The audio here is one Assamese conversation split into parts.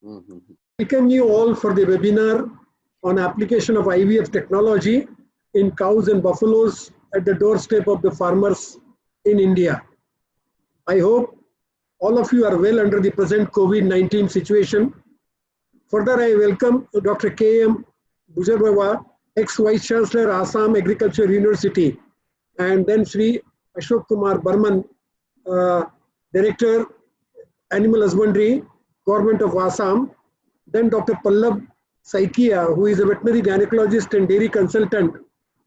Mhm. Welcome you all for the webinar on application of IVF technology in cows and buffaloes at the doorstep of the farmers in India. I hope all of you are well under the present COVID-19 situation. Further, I welcome Dr. K.M. Bujarbawa, ex-Vice Chancellor, Assam Agriculture University, and then Sri Ashok Kumar Burman, Director, Animal Husbandry, Government of Assam. Then Dr. Pallab Saikia, who is a veterinary gynecologist and dairy consultant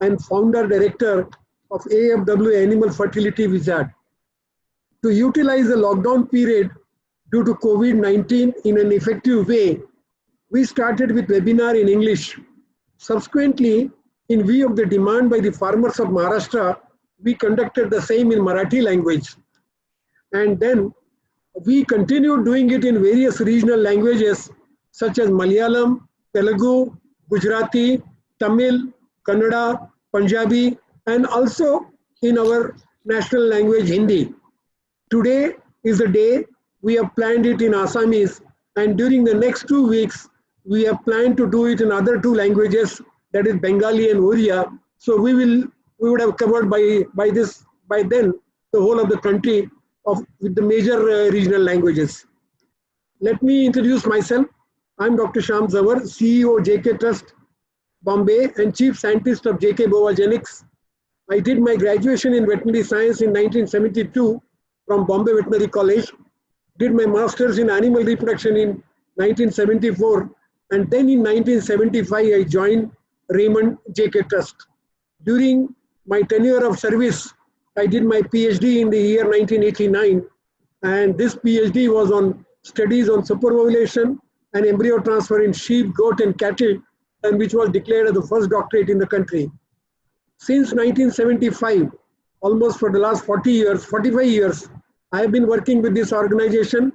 and founder director of AFW Animal Fertility Wizard. To utilize the lockdown period due to COVID-19 in an effective way, we started with webinar in English. Subsequently, in view of the demand by the farmers of Maharashtra, we conducted the same in Marathi language. And then we continued doing it in various regional languages such as Malayalam, Telugu, Gujarati, Tamil, Kannada, Punjabi, and also in our national language Hindi. Today is the day we have planned it in Assamese, and during the next 2 weeks, we have planned to do it in other 2 languages, that is Bengali and Oriya. So we would have covered by then the whole of the country with the major regional languages. Let me introduce myself. I'm Dr. Shyam Zawar, CEO JK Trust Bombay and Chief Scientist of JK Bovagenics. I did my graduation in veterinary science in 1972 from Bombay Veterinary College, did my master's in animal reproduction in 1974, and then in 1975 I joined Raymond JK Trust. During my tenure of service, I did my PhD in the year 1989, and this PhD was on studies on superovulation and embryo transfer in sheep, goat, and cattle, and which was declared as the first doctorate in the country. Since 1975, almost for the last 45 years, I have been working with this organization.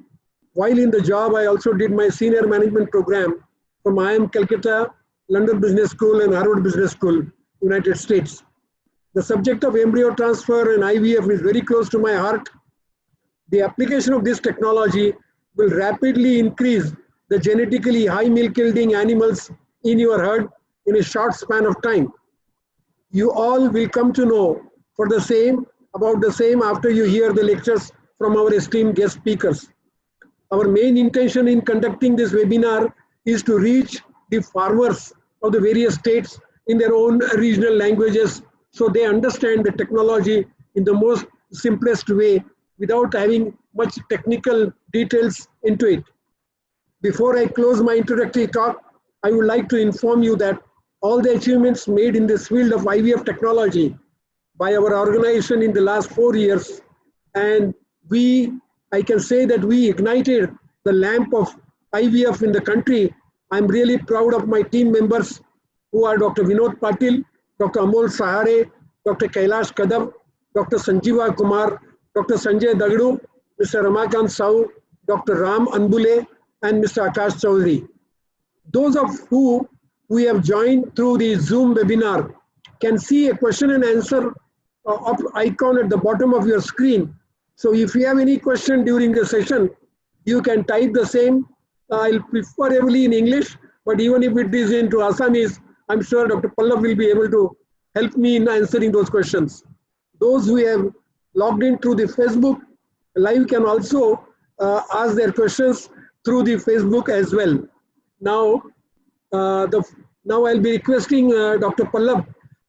While in the job, I also did my senior management program from IIM Calcutta, London Business School, and Harvard Business School, United States. The subject of embryo transfer and IVF is very close to my heart. The application of this technology will rapidly increase the genetically high milk yielding animals in your herd in a short span of time. You all will come to know about the same after you hear the lectures from our esteemed guest speakers. Our main intention in conducting this webinar is to reach the farmers of the various states in their own regional languages so they understand the technology in the most simplest way without having much technical details into it. Before I close my introductory talk, I would like to inform you that all the achievements made in this field of IVF technology by our organization in the last 4 years, and I can say that we ignited the lamp of IVF in the country. I'm really proud of my team members who are Dr. Vinod Patil, Dr. Amol Sahare, Dr. Kailash Kadam, Dr. Sanjeeva Kumar, Dr. Sanjay Dagdu, Mr. Ramakant Sau, Dr. Ram Anbule, and Mr. Akash Chaudhary. Those of who we have joined through the Zoom webinar can see a question and answer icon at the bottom of your screen. So if you have any question during the session, you can type the same. I'll preferably in English, but even if it is into Assamese, I'm sure Dr. Pallab will be able to help me in answering those questions. Those who have logged in through the Facebook Live can also ask their questions through the Facebook as well. Now, now I'll be requesting Dr. Pallab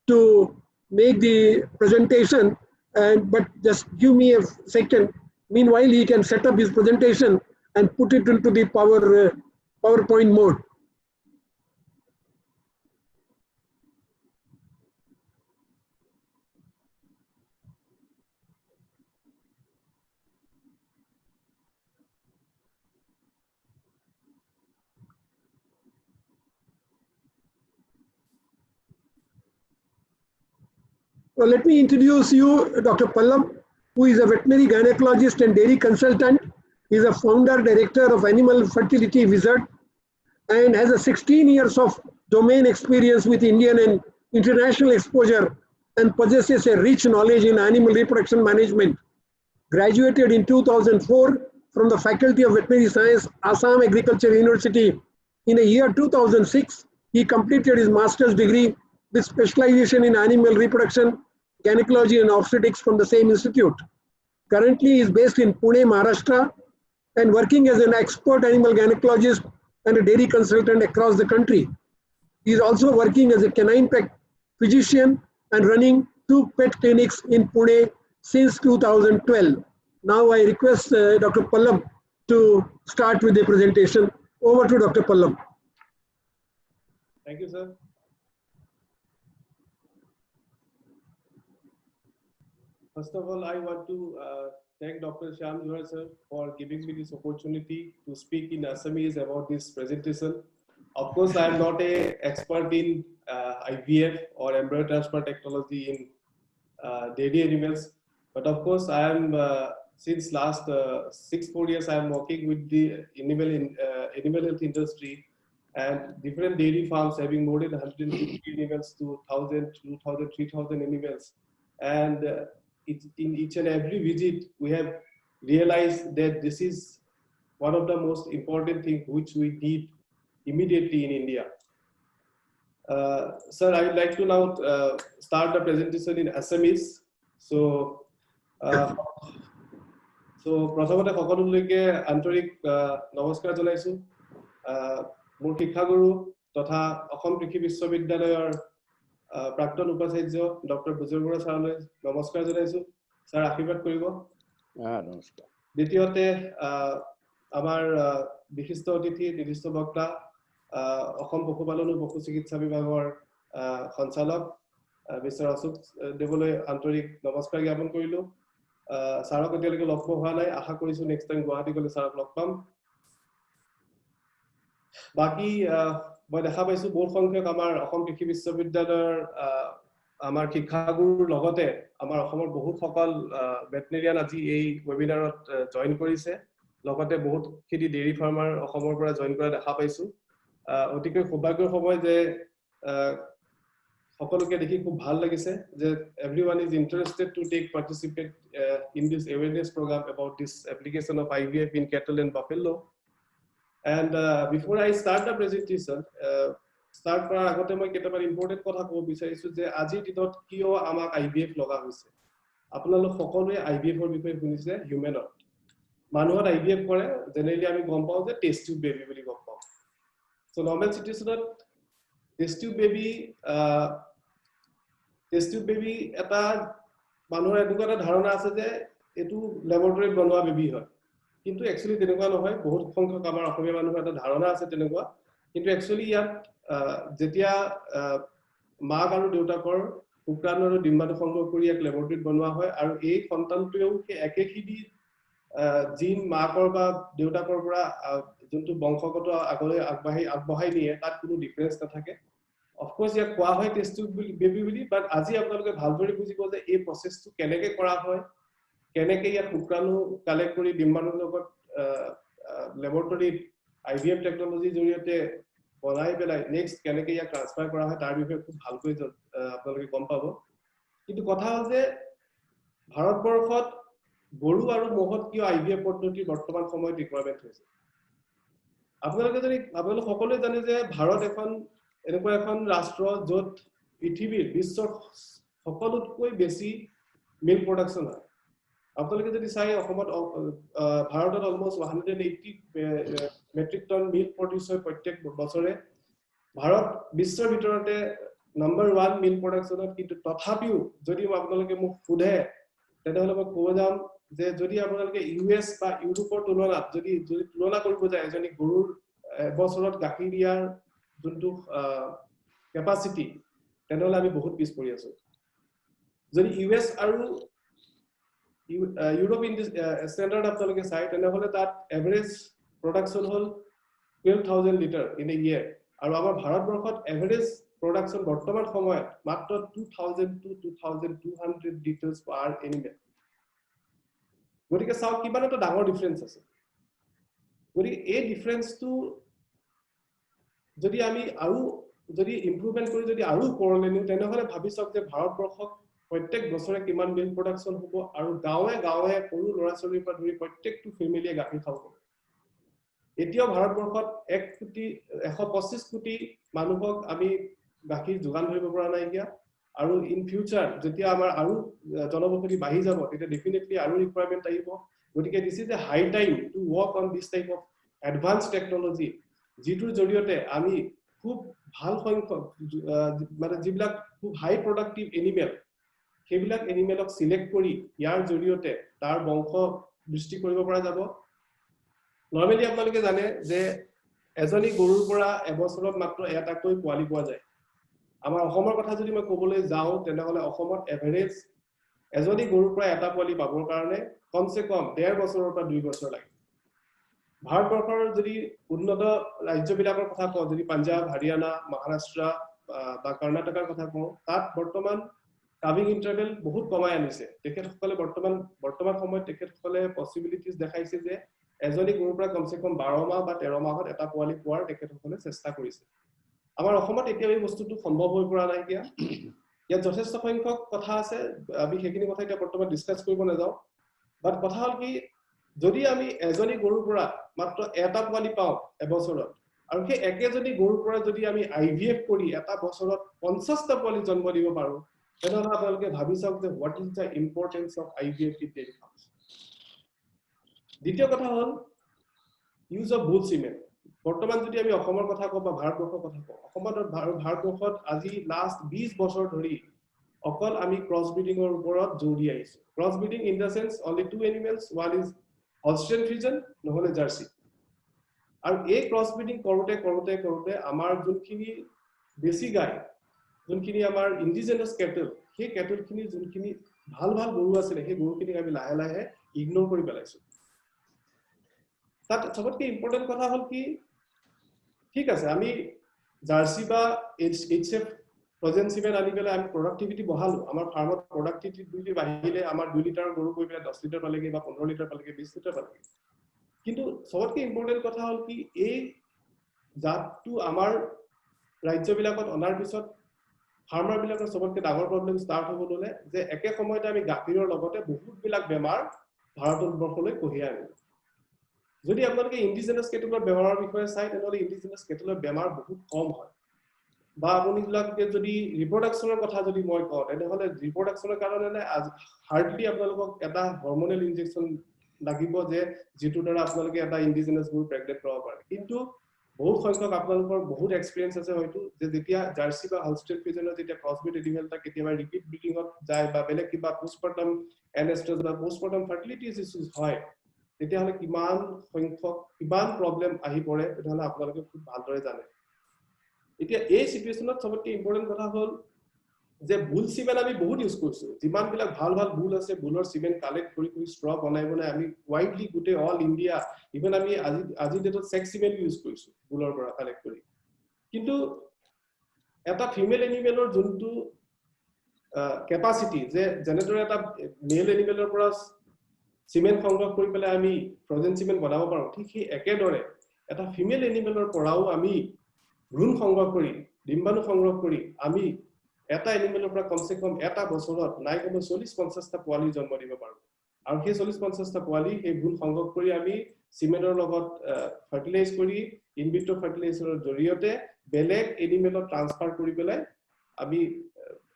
to make the presentation, but just give me a second. Meanwhile, he can set up his presentation and put it into the PowerPoint mode. Well, let me introduce you Dr. Pallab, who is a veterinary gynecologist and dairy consultant. He is a founder director of Animal Fertility Wizard and has a 16 years of domain experience with Indian and international exposure and possesses a rich knowledge in animal reproduction management. Graduated in 2004 from the Faculty of Veterinary Science, Assam Agriculture University. In the year 2006, he completed his master's degree with specialization in animal reproduction, gynecology and obstetrics from the same institute. Currently, he is based in Pune, Maharashtra, and working as an expert animal gynecologist and a dairy consultant across the country. He is also working as a canine pet physician and running 2 pet clinics in Pune since 2012. Now I request Dr. Pallab to start with the presentation. Over to Dr. Pallab. Thank you, sir. First of all, I want to thank Dr. Shyam Johar sir for giving me this opportunity to speak in Assamese about this presentation. Of course, I am not an expert in IVF or embryo transfer technology in dairy animals, but of course, I am since last 4 years I am working with the animal health industry and different dairy farms having more than 150 animals to 1,000, 2,000, 3,000 animals, and in each and every visit we have realized that this is one of the most important things which we need immediately in India. Sir, I would like to now start the presentation in Assamese. So, প্ৰথমতে সকলোলৈকে আন্তৰিক নমস্কাৰ জনাইছো মোৰ শিক্ষাগুৰু তথা অসম কৃষি বিশ্ববিদ্যালয়ৰ প্ৰাক্তন উপাচাৰ্য ডক্টৰ বুজৰ বৰুৱা ছাৰলৈ নমস্কাৰ জনাইছো ছাৰ আশীৰ্বাদ কৰিব নমস্কাৰ দ্বিতীয়তে আমাৰ বিশিষ্ট অতিথি নিৰ্দিষ্ট বক্তা অসম পশুপালন আৰু পশু চিকিৎসা বিভাগৰ সঞ্চালক মিষ্টাৰ অশোক দেৱলৈ আন্তৰিক নমস্কাৰ জ্ঞাপন কৰিলো ছাৰক এতিয়ালৈকে লগ পোৱা নাই আশা কৰিছো নেক্সট টাইম গুৱাহাটী গলে ছাৰক লগ পাম বাকি মই দেখা পাইছো বহুত সংখ্যক আমাৰ অসম কৃষি বিশ্ববিদ্যালয়ৰ আমাৰ শিক্ষাগুৰুৰ লগতে আমাৰ অসমৰ বহুত সকল ভেটেৰিনাৰিয়ান আজি এই ওয়েবিনাৰত জয়েন কৰিছে লগতে বহুত খিনি ডেইৰী ফাৰ্মাৰ অসমৰ পৰা জয়েন কৰা দেখা পাইছো অতিকৈ সৌভাগ্যৰ সময় যে সকলোকে দেখি খুব ভাল লাগিছে যে everyone is interested to take participate in this awareness program about this application of IVF in cattle and buffalo. And before I start the presentation, start কৰাৰ আগতে মই কেইটামান ইম্পৰ্টেন্ট কথা ক'ব বিচাৰিছো যে আজিৰ দিনত কিয় আমাক IVF লগা হৈছে আপোনালোক সকলোৱে IVF ৰ বিষয়ে শুনিছে হিউমেনত মানুহৰ IVF কৰে জেনেৰেলি আমি গম পাওঁ যে টেষ্ট টিউব বেবি বুলি গম পাওঁ সো নৰ্মেল সিচুৱেচনত টেষ্ট টিউব বেবি এটা মানুহৰ এনেকুৱা এটা ধাৰণা আছে যে এটো ল্যাবৰেটৰীত বনোৱা বেবি হয় কিন্তু একচুয়ালি তেনেকুৱা নহয় বহুত সংখ্যক আমাৰ অসমীয়া মানুহৰ এটা ধাৰণা আছে তেনেকুৱা কিন্তু একচুয়ালি ইয়াত যেতিয়া মাক আৰু দেউতাকৰ শুক্ৰাণু আৰু ডিম্বাণু সংগ্ৰহ কৰি এক ল্যাবৰেটৰীত বনোৱা হয় আৰু এই সন্তানটোৱেও একেখিনি জিন মাকৰ বা দেউতাকৰ পৰা যোনটো বংশগত আগলৈ আগবঢ়াই নিয়ে তাত কোনো ডিফাৰেন্স নাথাকে Of course, ইয়াক কোৱা হয় টেষ্ট টিউব বেবি বুলি বাট আজি আপোনালোকে ভালদৰে বুজিব যে এই প্ৰসেসটো কেনেকৈ কৰা হয় কেনেকৈ ইয়াত শুক্ৰাণু কালেক্ট কৰি ডিম্বাণুৰ লগত ল্যাবৰেটৰীত IVF টেকনলজিৰ জৰিয়তে বনাই পেলাই নেক্সট কেনেকৈ ইয়াক ট্ৰান্সফাৰ কৰা হয় তাৰ বিষয়ে খুব ভালকৈ আপোনালোকে গম পাব কিন্তু কথা হ'ল যে ভাৰতবৰ্ষত গৰু আৰু মহত কিয় IVF পদ্ধতিৰ বৰ্তমান সময়ত ৰিকোয়াৰমেন্ট হৈছে আপোনালোক সকলোৱে জানে যে ভাৰত এনেকুৱা এখন ৰাষ্ট্ৰ য'ত পৃথিৱীৰ বিশ্বৰ সকলোতকৈ বেছি মিল্ক প্ৰডাকচন হয় আপোনালোকে যদি চাই অসমত ভাৰতত almost 180 metric ton milk produce হয় প্ৰত্যেক বছৰে ভাৰত বিশ্বৰ ভিতৰতে নাম্বাৰ 1 মিল্ক প্ৰডাকচনত কিন্তু তথাপিও যদি আপোনালোকে মোক সোধে তেনেহলে মই ক'ব যাম যে যদি আপোনালোকে ইউএছ বা ইউৰোপৰ তুলনাত যদি তুলনা কৰিব যায় এজনী গৰুৰ বছৰত গাখীৰ দিয়াৰ যোনটো ক্যাপাসিটি তেনেহলে আমি বহুত পিছ পৰি আছো যদি ইউএছ আৰু ইউৰোপ ইন দিস স্ট্যান্ডাৰ্ড আপোনালোকে চাই তেনেহলে তাত এভাৰেজ প্ৰডাকচন হল 12000 লিটাৰ ইন এ ইয়াৰ আৰু আমাৰ ভাৰতবৰ্ষত এভাৰেজ প্ৰডাকচন বৰ্তমান সময়ত মাত্ৰ 2000 to 2200 লিটাৰছ পাৰ এনিমেল গতিকে চাওক কিমান এটা ডাঙৰ ডিফাৰেন্স আছে গতিকে এই ডিফাৰেন্সটো যদি আমি আৰু যদি ইমপ্ৰুভমেন্ট কৰি যদি আৰু ওপৰলৈ নিও তেনেহলে ভাবি চাওক যে ভাৰতবৰ্ষক প্ৰত্যেক বছৰে কিমান মিল্ক প্ৰডাকচন হ'ব আৰু গাঁৱে গাঁৱে সৰু ল'ৰা ছোৱালীৰ পৰা ধৰি প্ৰত্যেকটো ফেমিলিয়ে গাখীৰ খাব। এতিয়াও ভাৰতবৰ্ষত 125 কোটি মানুহক আমি গাখীৰ যোগান ধৰিব পৰা নাই এতিয়া আৰু ইন ফিউচাৰ যেতিয়া আমাৰ আৰু জনবসতি বাঢ়ি যাব তেতিয়া ডেফিনেটলি আৰু ৰিকুৱাৰমেন্ট আহিব। গতিকে this is a high time to work on this type of advance technology যিটোৰ জৰিয়তে আমি খুব ভাল সংখ্যক মানে যিবিলাক খুব হাই প্ৰডাক্টিভ এনিমেল সেইবিলাক এনিমেলক সিলেক্ট কৰি ইয়াৰ জৰিয়তে তাৰ বংশ বৃদ্ধি কৰিব পৰা যাব। নৰ্মেলি আপোনালোকে জানে যে এজনী গৰুৰ পৰা এবছৰত মাত্ৰ এটাকৈ পোৱালি পোৱা যায়। আমাৰ অসমৰ কথা যদি মই ক'বলৈ যাওঁ তেনেহলে অসমত এভাৰেজ এজনী গৰুৰ পৰা এটা পোৱালি পাবৰ কাৰণে কমসে কম 1.5 বছৰৰ পৰা 2 বছৰ লাগে। ভাৰতবৰ্ষৰ যদি উন্নত ৰাজ্যবিলাকৰ কথা কওঁ, যদি পাঞ্জাব, হাৰিয়ানা, মহাৰাষ্ট্ৰ বা কৰ্ণাটকৰ কথা কওঁ, তাত বৰ্তমান কাভিং ইন্টাৰভেল বহুত কমাই আনিছে। তেখেতসকলে বৰ্তমান সময়ত তেখেতসকলে পসিবিলিটিজ দেখাইছে যে এজনী গৰুৰ পৰা কমসে কম 12 মাহ বা 13 মাহত এটা পোৱালি পোৱাৰ তেখেতসকলে চেষ্টা কৰিছে। আমাৰ অসমত এতিয়া এই বস্তুটো সম্ভৱ হৈ পৰা নাই। ইয়াত যথেষ্ট সংখ্যক কথা আছে, আমি সেইখিনি কথা এতিয়া বৰ্তমান ডিসকাস কৰিব নাযাওঁ। বাট কথা হ'ল কি, যদি আমি এজনী গৰুৰ পৰা মাত্ৰ এটা পোৱালি পাওঁ এবছৰত আৰু সেই একেজনী গৰুৰ পৰা যদি আমি আইভিএফ কৰি এটা বছৰত 50টা পোৱালি জন্ম দিব পাৰো তেনেহলে আপোনালোকে ভাবি চাওক যে what is the importance of IVF in dairy farms. দ্বিতীয় কথা হ'ল ইউজ অফ বুল সিমেন্ট। বৰ্তমান যদি আমি অসমৰ কথা কওঁ বা ভাৰতবৰ্ষৰ কথা কওঁ, অসমত ভাৰতবৰ্ষত আজি লাষ্ট 20 বছৰ ধৰি অকল আমি ক্ৰছ ব্ৰিডিঙৰ ওপৰত জোৰ দি আহিছো। Cross breeding in the sense only 2 animals, one is Holstein Friesian নহলে জাৰ্সি। আৰু এই ক্ৰছ ব্ৰিডিং কৰোতে কৰোতে কৰোতে আমাৰ যোনখিনি বেছি গাই, যোনখিনি আমাৰ ইন্ডিজিনাস কেটল, সেই কেটলখিনি যোনখিনি ভাল ভাল গৰু আছিল সেই গৰুখিনিক আমি লাহে লাহে ইগনোৰ কৰি পেলাইছো। তাত সবতকৈ ইম্পৰ্টেন্ট কথা হ'ল কি, ঠিক আছে আমি জাৰ্সি বা এইচএফ ফ্ৰজেন সিমেন্ট আনি পেলাই আমি প্ৰডাক্টিভিটি বঢ়ালো, আমাৰ ফাৰ্মত প্ৰডাক্টিভিটি বাঢ়িলে আমাৰ 2 লিটাৰ গৰু গৈ পেলাই 10 লিটাৰ পালেগে বা 15 লিটাৰ পালেগে, 20 লিটাৰ পালেগে। কিন্তু সবতকৈ ইম্পৰ্টেন্ট কথা হ'ল কি, এই জাতটো আমাৰ ৰাজ্যবিলাকত অনাৰ পিছত ফাৰ্মাৰ বিলাকৰ সবতকৈ ডাঙৰ প্ৰব্লেম ষ্টাৰ্ট হ'ব ললে যে একে সময়তে আমি গাখীৰৰ লগতে বহুতবিলাক বেমাৰ ভাৰতবৰ্ষলৈ কঢ়িয়াই আনিলো। যদি আপোনালোকে ইন্ডিজিনাস কেটলৰ বেমাৰৰ বিষয়ে চাই তেনেহলে ইন্ডিজিনাস কেটলৰ বেমাৰ বহুত কম হয়। বা আপোনালোকে যদি ৰিপ্ৰডাকচনৰ কথা যদি মই কওঁ তেনেহলে ৰিপ্ৰডাকচনৰ কাৰণে হাৰ্ডলি আপোনালোকক এটা হৰমনেল ইনজেকচন লাগিব যে যিটোৰ দ্বাৰা আপোনালোকে এটা ইন্ডিজিনাস গৰু প্ৰেগনেন্ট কৰাব পাৰে। কিন্তু বহুত সংখ্যক আপোনালোকৰ বহুত এক্সপিৰিয়েন্স আছে হয়তো যে যেতিয়া জাৰ্সি বা হলষ্টেইন ফ্ৰিজিয়ানৰ যেতিয়া ক্ৰছব্ৰিড এনিমেল এটা কেতিয়াবা ৰিপিট ব্ৰিডিঙত যায় বা বেলেগ কিবা পোষ্টপাৰ্টাম এনেষ্ট্ৰেছ বা পোষ্টপাৰ্টাম ফাৰ্টিলিটি ইছ্যুজ হয় তেতিয়াহলে কিমান সংখ্যক কিমান প্ৰব্লেম আহি পৰে তেতিয়াহলে আপোনালোকে খুব ভালদৰে জানে। এতিয়া এই সিচুৱেশনত সবতকৈ ইম্পৰ্টেন্ট কথা হ'ল যে বুল সিমেন্ট আমি বহুত ইউজ কৰিছো। যিমান বিলাক ভাল ভাল বুল আছে বুলৰ সিমেন্ট কালেক্ট কৰি ষ্ট্ৰ বনাই আমি ওয়াইডলি গোটেই অল ইন্ডিয়া, ইভেন আমি আজি ডেটত সেক্স সিমেন্ট ইউজ কৰিছো বুলৰ পৰা কালেক্ট কৰি। কিন্তু এটা ফিমেল এনিমেলৰ যোনটো কেপাসিটি যে জেনেদৰে এটা মেল এনিমেলৰ পৰা সিমেন্ট সংগ্ৰহ কৰি পেলাই আমি ফ্ৰজেন সিমেন্ট বনাব পাৰো, ঠিক সেই একেদৰে এটা ফিমেল এনিমেলৰ পৰাও আমি ভ্ৰূণ সংগ্ৰহ কৰি ডিম্বাণু সংগ্ৰহ কৰি আমি এটা এনিমেলৰ পৰা কমসে কম এটা বছৰত নাই কমেও 40-50টা পোৱালি জন্ম দিব পাৰো। আৰু সেই 40-50টা পোৱালি সেই ভ্ৰূণ সংগ্ৰহ কৰি আমি সিমেন্টৰ লগত ফাৰ্টিলাইজ কৰি ইনভিট্ৰো ফাৰ্টিলাইজেশনৰ জৰিয়তে বেলেগ এনিমেলত ট্ৰান্সফাৰ কৰি পেলাই আমি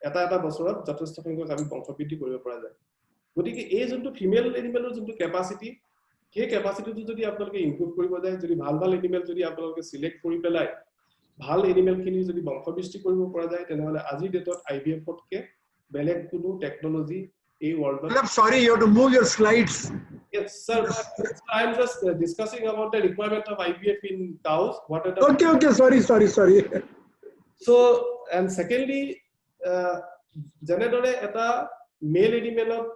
এটা বছৰত যথেষ্ট সংখ্যক আমি বংশবৃদ্ধি কৰিব পৰা যায়। গতিকে এই যোনটো ফিমেল এনিমেলৰ যোনটো কেপাসিটি, সেই কেপাসিটিটো যদি আপোনালোকে ইমপ্ৰুভ কৰিব যায়, যদি ভাল ভাল এনিমেল যদি আপোনালোকে সিলেক্ট কৰি পেলাই ভাল এনিমেল খিনি যদি বংশবৃদ্ধি কৰিব পৰা যায় তেনেহলে আজিৰ ডেটত আইভিএফতকে বেলেগ কোনো টেকনলজি এই ওয়ার্ল্ডত। I'm sorry, you have to move your slides. Yes sir, I'm just discussing about the requirement of IVF in cows. What are the Okay, sorry. So and secondly যেনেদৰে এটা মেল এনিমেলত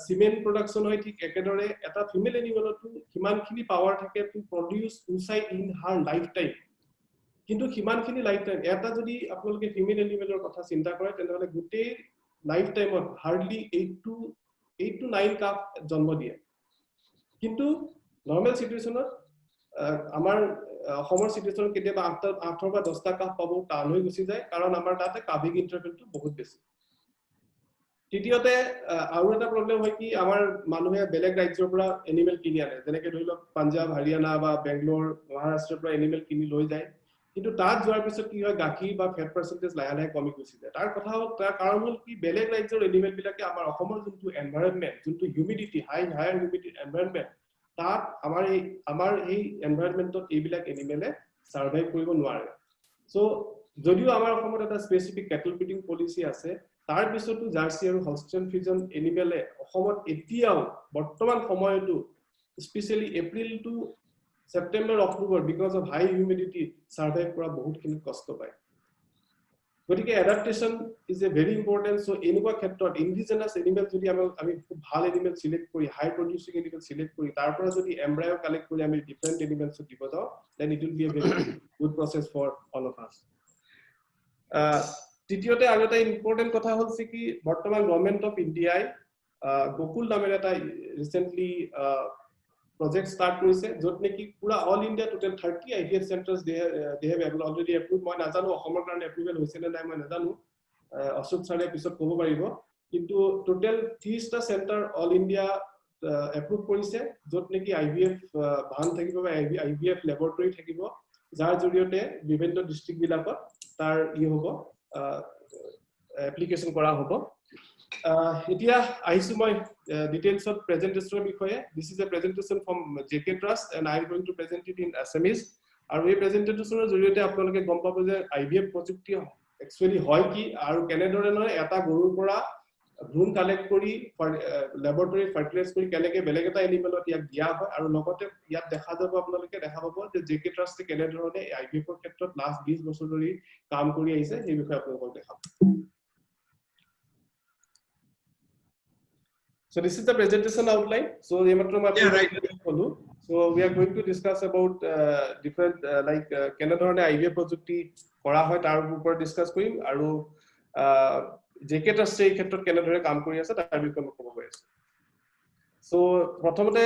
সিমেন্ট প্ৰডাকশন হয় ঠিক একেদৰে এটা ফিমেল এনিমেলতো কিমানখিনি পাৱাৰ থাকে to produce inside in her life time. কিন্তু কিমানখিনি লাইফ টাইম এটা যদি আপোনালোকে ফিমেল এনিমেলৰ কথা চিন্তা কৰে তেনেহলে গোটেই লাইফ টাইমত হাৰ্ডলি 8 to 9 কাপ জন্ম দিয়ে। কিন্তু নৰ্মেল সিচুৱেশনত আমাৰ অসমৰ সিচুৱেশনত কেতিয়াবা 8 বা 10টা কাপ পাব টান হৈ গুচি যায় কাৰণ আমাৰ তাতে কাভিং ইন্টাৰভেলটো বহুত বেছি। তৃতীয়তে আৰু এটা প্ৰবলেম হয় কি আমাৰ মানুহে বেলেগ ৰাজ্যৰ পৰা এনিমেল কিনি আনে যেনেকৈ ধৰি লওক পাঞ্জাব হাৰিয়ানা বা বেংগলোৰ মহাৰাষ্ট্ৰৰ পৰা এনিমেল কিনি লৈ যায় কিন্তু তাত যোৱাৰ পিছত কি হয় গাখীৰ বা ফেট পাৰ্চেন্টেজ লাহে লাহে কমি গৈছে তাৰ কথা হ'ল তাৰ কাৰণ হ'ল কি বেলেগ ৰাজ্যৰ এনিমেল বিলাকে আমাৰ অসমৰ যোনটো এনভাইৰনমেন্ট যোনটো হিউমিডিটি হায়াৰ হিউমিডিটি এনভাইৰনমেন্ট তাত আমাৰ এই এনভাইৰনমেন্টত এইবিলাক এনিমেলে সাৰ্ভাইভ কৰিব নোৱাৰে সো যদিও আমাৰ অসমত এটা স্পেসিফিক কেটল ব্ৰিডিং পলিসি আছে তাৰ পিছতো জাৰ্সি আৰু হলষ্টাইন ফ্ৰিজন এনিমেলে অসমত এতিয়াও বৰ্তমান সময়তো specially April to September October because of high humidity survive কৰা বহুতখিনি কষ্ট পায় গতিকে adaptation is a very important so এনেকুৱা ক্ষেত্ৰত ইন্ডিজিনাস এনিমেল যদি আমি খুব ভাল এনিমেল সিলেক্ট কৰি হাই প্ৰডিউসিং এনিমেল সিলেক্ট কৰি তাৰ পৰা যদি এমব্ৰায়ো কালেক্ট কৰি আমি ডিফাৰেন্ট এনিমেলছ দিব যাও then it will be a very good process for all of us তৃতীয়তে আৰু এটা ইম্পৰ্টেন্ট কথা হ'ল কি বৰ্তমান গভৰ্নমেন্ট অফ ইণ্ডিয়াই গোকুল নামেৰে এটা ৰিসেন্টলি project start কৰিছে যত নেকি পুৰা all India total 30 IVF centers they have already approved মই নাজানো অসমৰ কাৰণে এপ্ৰুভেল হৈছে নে নাই মই নাজানো অশোক ছাৰে পিছত ক'ব পাৰিব কিন্তু টোটাল 30 টা সেন্টাৰ অল ইন্ডিয়া এপ্ৰুভ কৰিছে যত নেকি IVF ভান থাকিব বা IVF ল্যাবৰেটৰী থাকিব যাৰ জৰিয়তে বিভিন্ন ডিস্ট্ৰিক্ট বিলাকত তাৰ হ'ব এপ্লিকেশন কৰা হ'ব এতিয়া আহিছো মই details of presentation বিষয়ে this is a presentation from JK Trust and I am going to present it in Assamese আৰু এই প্ৰেজেন্টেশনৰ জৰিয়তে আপোনালোকে গম পাব যে IVF প্ৰযুক্তি একচুয়ালি হয় কি আৰু কেনেদৰে নহয় এটা গৰুৰ পৰা ভ্ৰূণ কালেক্ট কৰি ল্যাবৰেটৰী ফাৰ্টিলাইজ কৰি কেনেকৈ বেলেগ এটা এনিমেলত ইয়াক দিয়া হয় আৰু লগতে ইয়াত দেখা যাব আপোনালোকে দেখা পাব যে JK Trust কেনেদৰে IVF ৰ ক্ষেত্ৰত লাষ্ট 20 বছৰ ধৰি কাম কৰি আহিছে এই বিষয়ে আপোনালোকক দেখাম So this is the presentation outline. So so we are going to discuss about different like কেনেধৰণে IVF প্ৰযুক্তি কৰা হয় তাৰ ওপৰত ডিসকাস কৰিম আৰু JK Trust এই ক্ষেত্ৰত কেনেদৰে কাম কৰি আছে তাৰ বিষয়ে মই ক'ব গৈ আছো সো প্ৰথমতে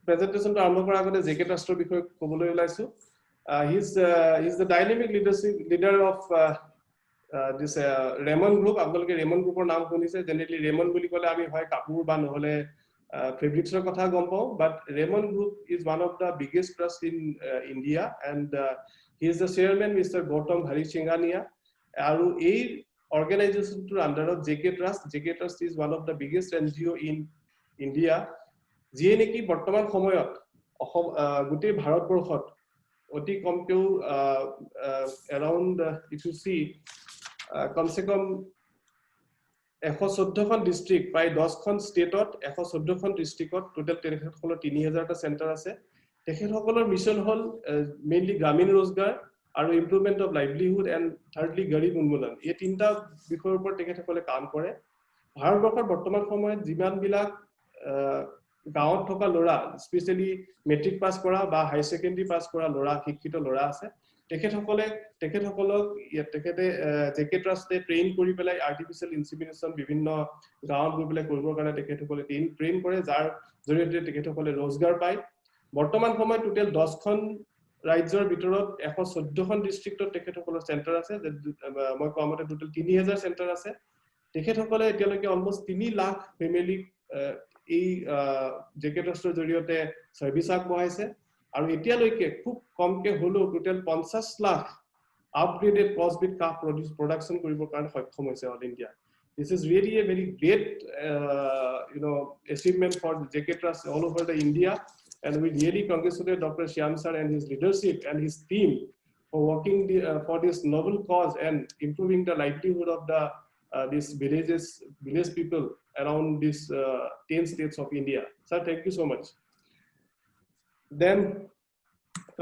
প্ৰেজেন্টেশনটো আৰম্ভ কৰাৰ আগতে JK Trustৰ বিষয়ে ক'বলৈ ওলাইছো he is the dynamic leader of this Raymond Group আপোনালোকে Raymond Groupৰ নাম শুনিছে জেনেৰেলি Raymond বুলি ক'লে আমি হয় কাপোৰ বা নহলে ফেব্ৰিক্সৰ কথা গম পাওঁ বাট Raymond Group is one of the biggest trust in India and he is the chairman Mr. Gautam Harishingania আৰু এই অৰ্গানাইজেশনটোৰ আন্ডাৰত JK Trust is one of the biggest NGO in India যিয়ে নেকি বৰ্তমান সময়ত গোটেই ভাৰতবৰ্ষত অতি কমকেও around if you see कम से कम 114 খন ডিস্ট্ৰিক্ট প্ৰায় 10 খন ষ্টেটত 114 খন ডিস্ট্ৰিক্টত টোটাল 3000 টা সেন্টাৰ আছে তেখেতসকলৰ মিশন হল মেইনলি গ্ৰামীণ रोजगार আৰু improvement of livelihood and thirdly গৰীব উন্মূলন এই তিনটা বিষয়ৰ ওপৰত তেখেতসকলে কাম কৰে ভাৰতবৰ্ষৰ বৰ্তমান সময়ত যিমান বিলাক গাঁৱত থকা ল'ৰা স্পেশালি মেট্ৰিক পাস কৰা বা হাই সেকেন্ডাৰী পাস কৰা ল'ৰা শিক্ষিত ল'ৰা আছে তেখেতসকলক JK Trust ট্ৰেইন কৰি পেলাই আৰ্টিফিশিয়াল ইনসেমিনেশন বিভিন্ন গাঁৱত গৈ পেলাই কৰিবৰ কাৰণে তেখেতসকলে ট্ৰেইন কৰে যাৰ জৰিয়তে তেখেতসকলে रोजगार পায় বৰ্তমান সময়ত টোটাল 10 খন ৰাজ্যৰ ভিতৰত 114 খন ডিস্ট্ৰিক্টত তেখেতসকলৰ সেন্টাৰ আছে মই কোৱামতে টোটাল 3000 সেন্টাৰ আছে তেখেতসকলে এতিয়ালৈকে অলমোস্ট 3 লাখ ফেমিলি এই JK Trustৰ জৰিয়তে সাৰ্ভিস আগবঢ়াইছে আৰু এতিয়ালৈকে খুব কমকে হলো total 50 lakh upgraded crossbred calf production কৰিবৰ কাৰণে সক্ষম হৈছে all India this is really a very great achievement for JK Trust all over the India and we really congratulate Dr. Shyam sir and his leadership and his team for working for this noble cause and improving the livelihood of the these village people around these 10 states of India sir thank you so much then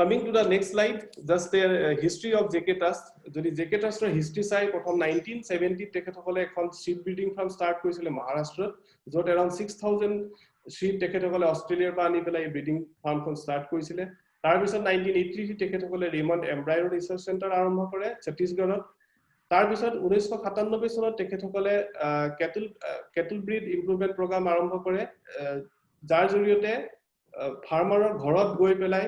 coming to the next slide just the history of JK Trust যদি JK Trustৰ হিষ্ট্ৰী চাই প্ৰথম 1970 তেখেতসকলে এখন শিপ বিল্ডিং ফাৰ্ম ষ্টাৰ্ট কৰিছিল মহাৰাষ্ট্ৰত যত around 6000 শিপ তেখেতসকলে অষ্ট্ৰেলিয়াৰ পৰা আনি পেলাই ব্ৰিডিং ফাৰ্মখন ষ্টাৰ্ট কৰিছিল তাৰ পিছত 1983 তেখেতসকলে ৰেমন্ড এমব্ৰায়ো ৰিসাৰ্চ চেণ্টাৰ আৰম্ভ কৰে ছত্তীশগড়ত তাৰ পিছত 1997 চনত তেখেতসকলে কেটল ব্ৰীড ইমপ্ৰুভমেন্ট প্ৰগ্ৰাম আৰম্ভ কৰে যাৰ জৰিয়তে ফাৰ্মাৰৰ ঘৰত গৈ পেলাই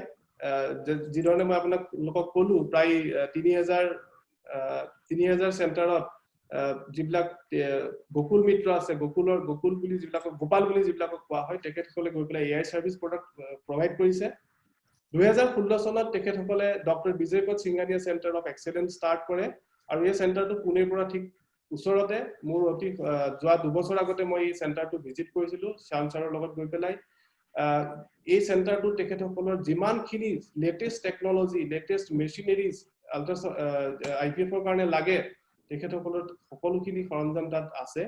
যিধৰণে মই আপোনাক লোকক ক'লো প্ৰায় 3000 সেন্টাৰত যিবিলাক গোকুল মিত্ৰ আছে গোকুল বুলি যিবিলাক গোপাল বুলি যিবিলাক কোৱা হয় তেখেতসকলে গৈ পেলাই AI সাৰ্ভিস প্ৰডাক্ট প্ৰভাইড কৰিছে 2016 চনত তেখেতসকলে doctor Bijaypada Singhania centre of excellence start কৰে আৰু এই সেন্টাৰটো পুনেৰ পৰা ঠিক ওচৰতে মোৰ অতি যোৱা 2 বছৰ আগতে মই এই সেন্টাৰটো ভিজিট কৰিছিলো শ্যাম ছাৰৰ লগত গৈ পেলাই এই সেন্টাৰটো তেখেতসকলৰ যিমানখিনি লেটেষ্ট টেকনলজি লেটেষ্ট মেচিনাৰিজ আইপিএফৰ কাৰণে লাগে তেখেতসকলৰ সকলোখিনি সৰঞ্জাম তাত আছে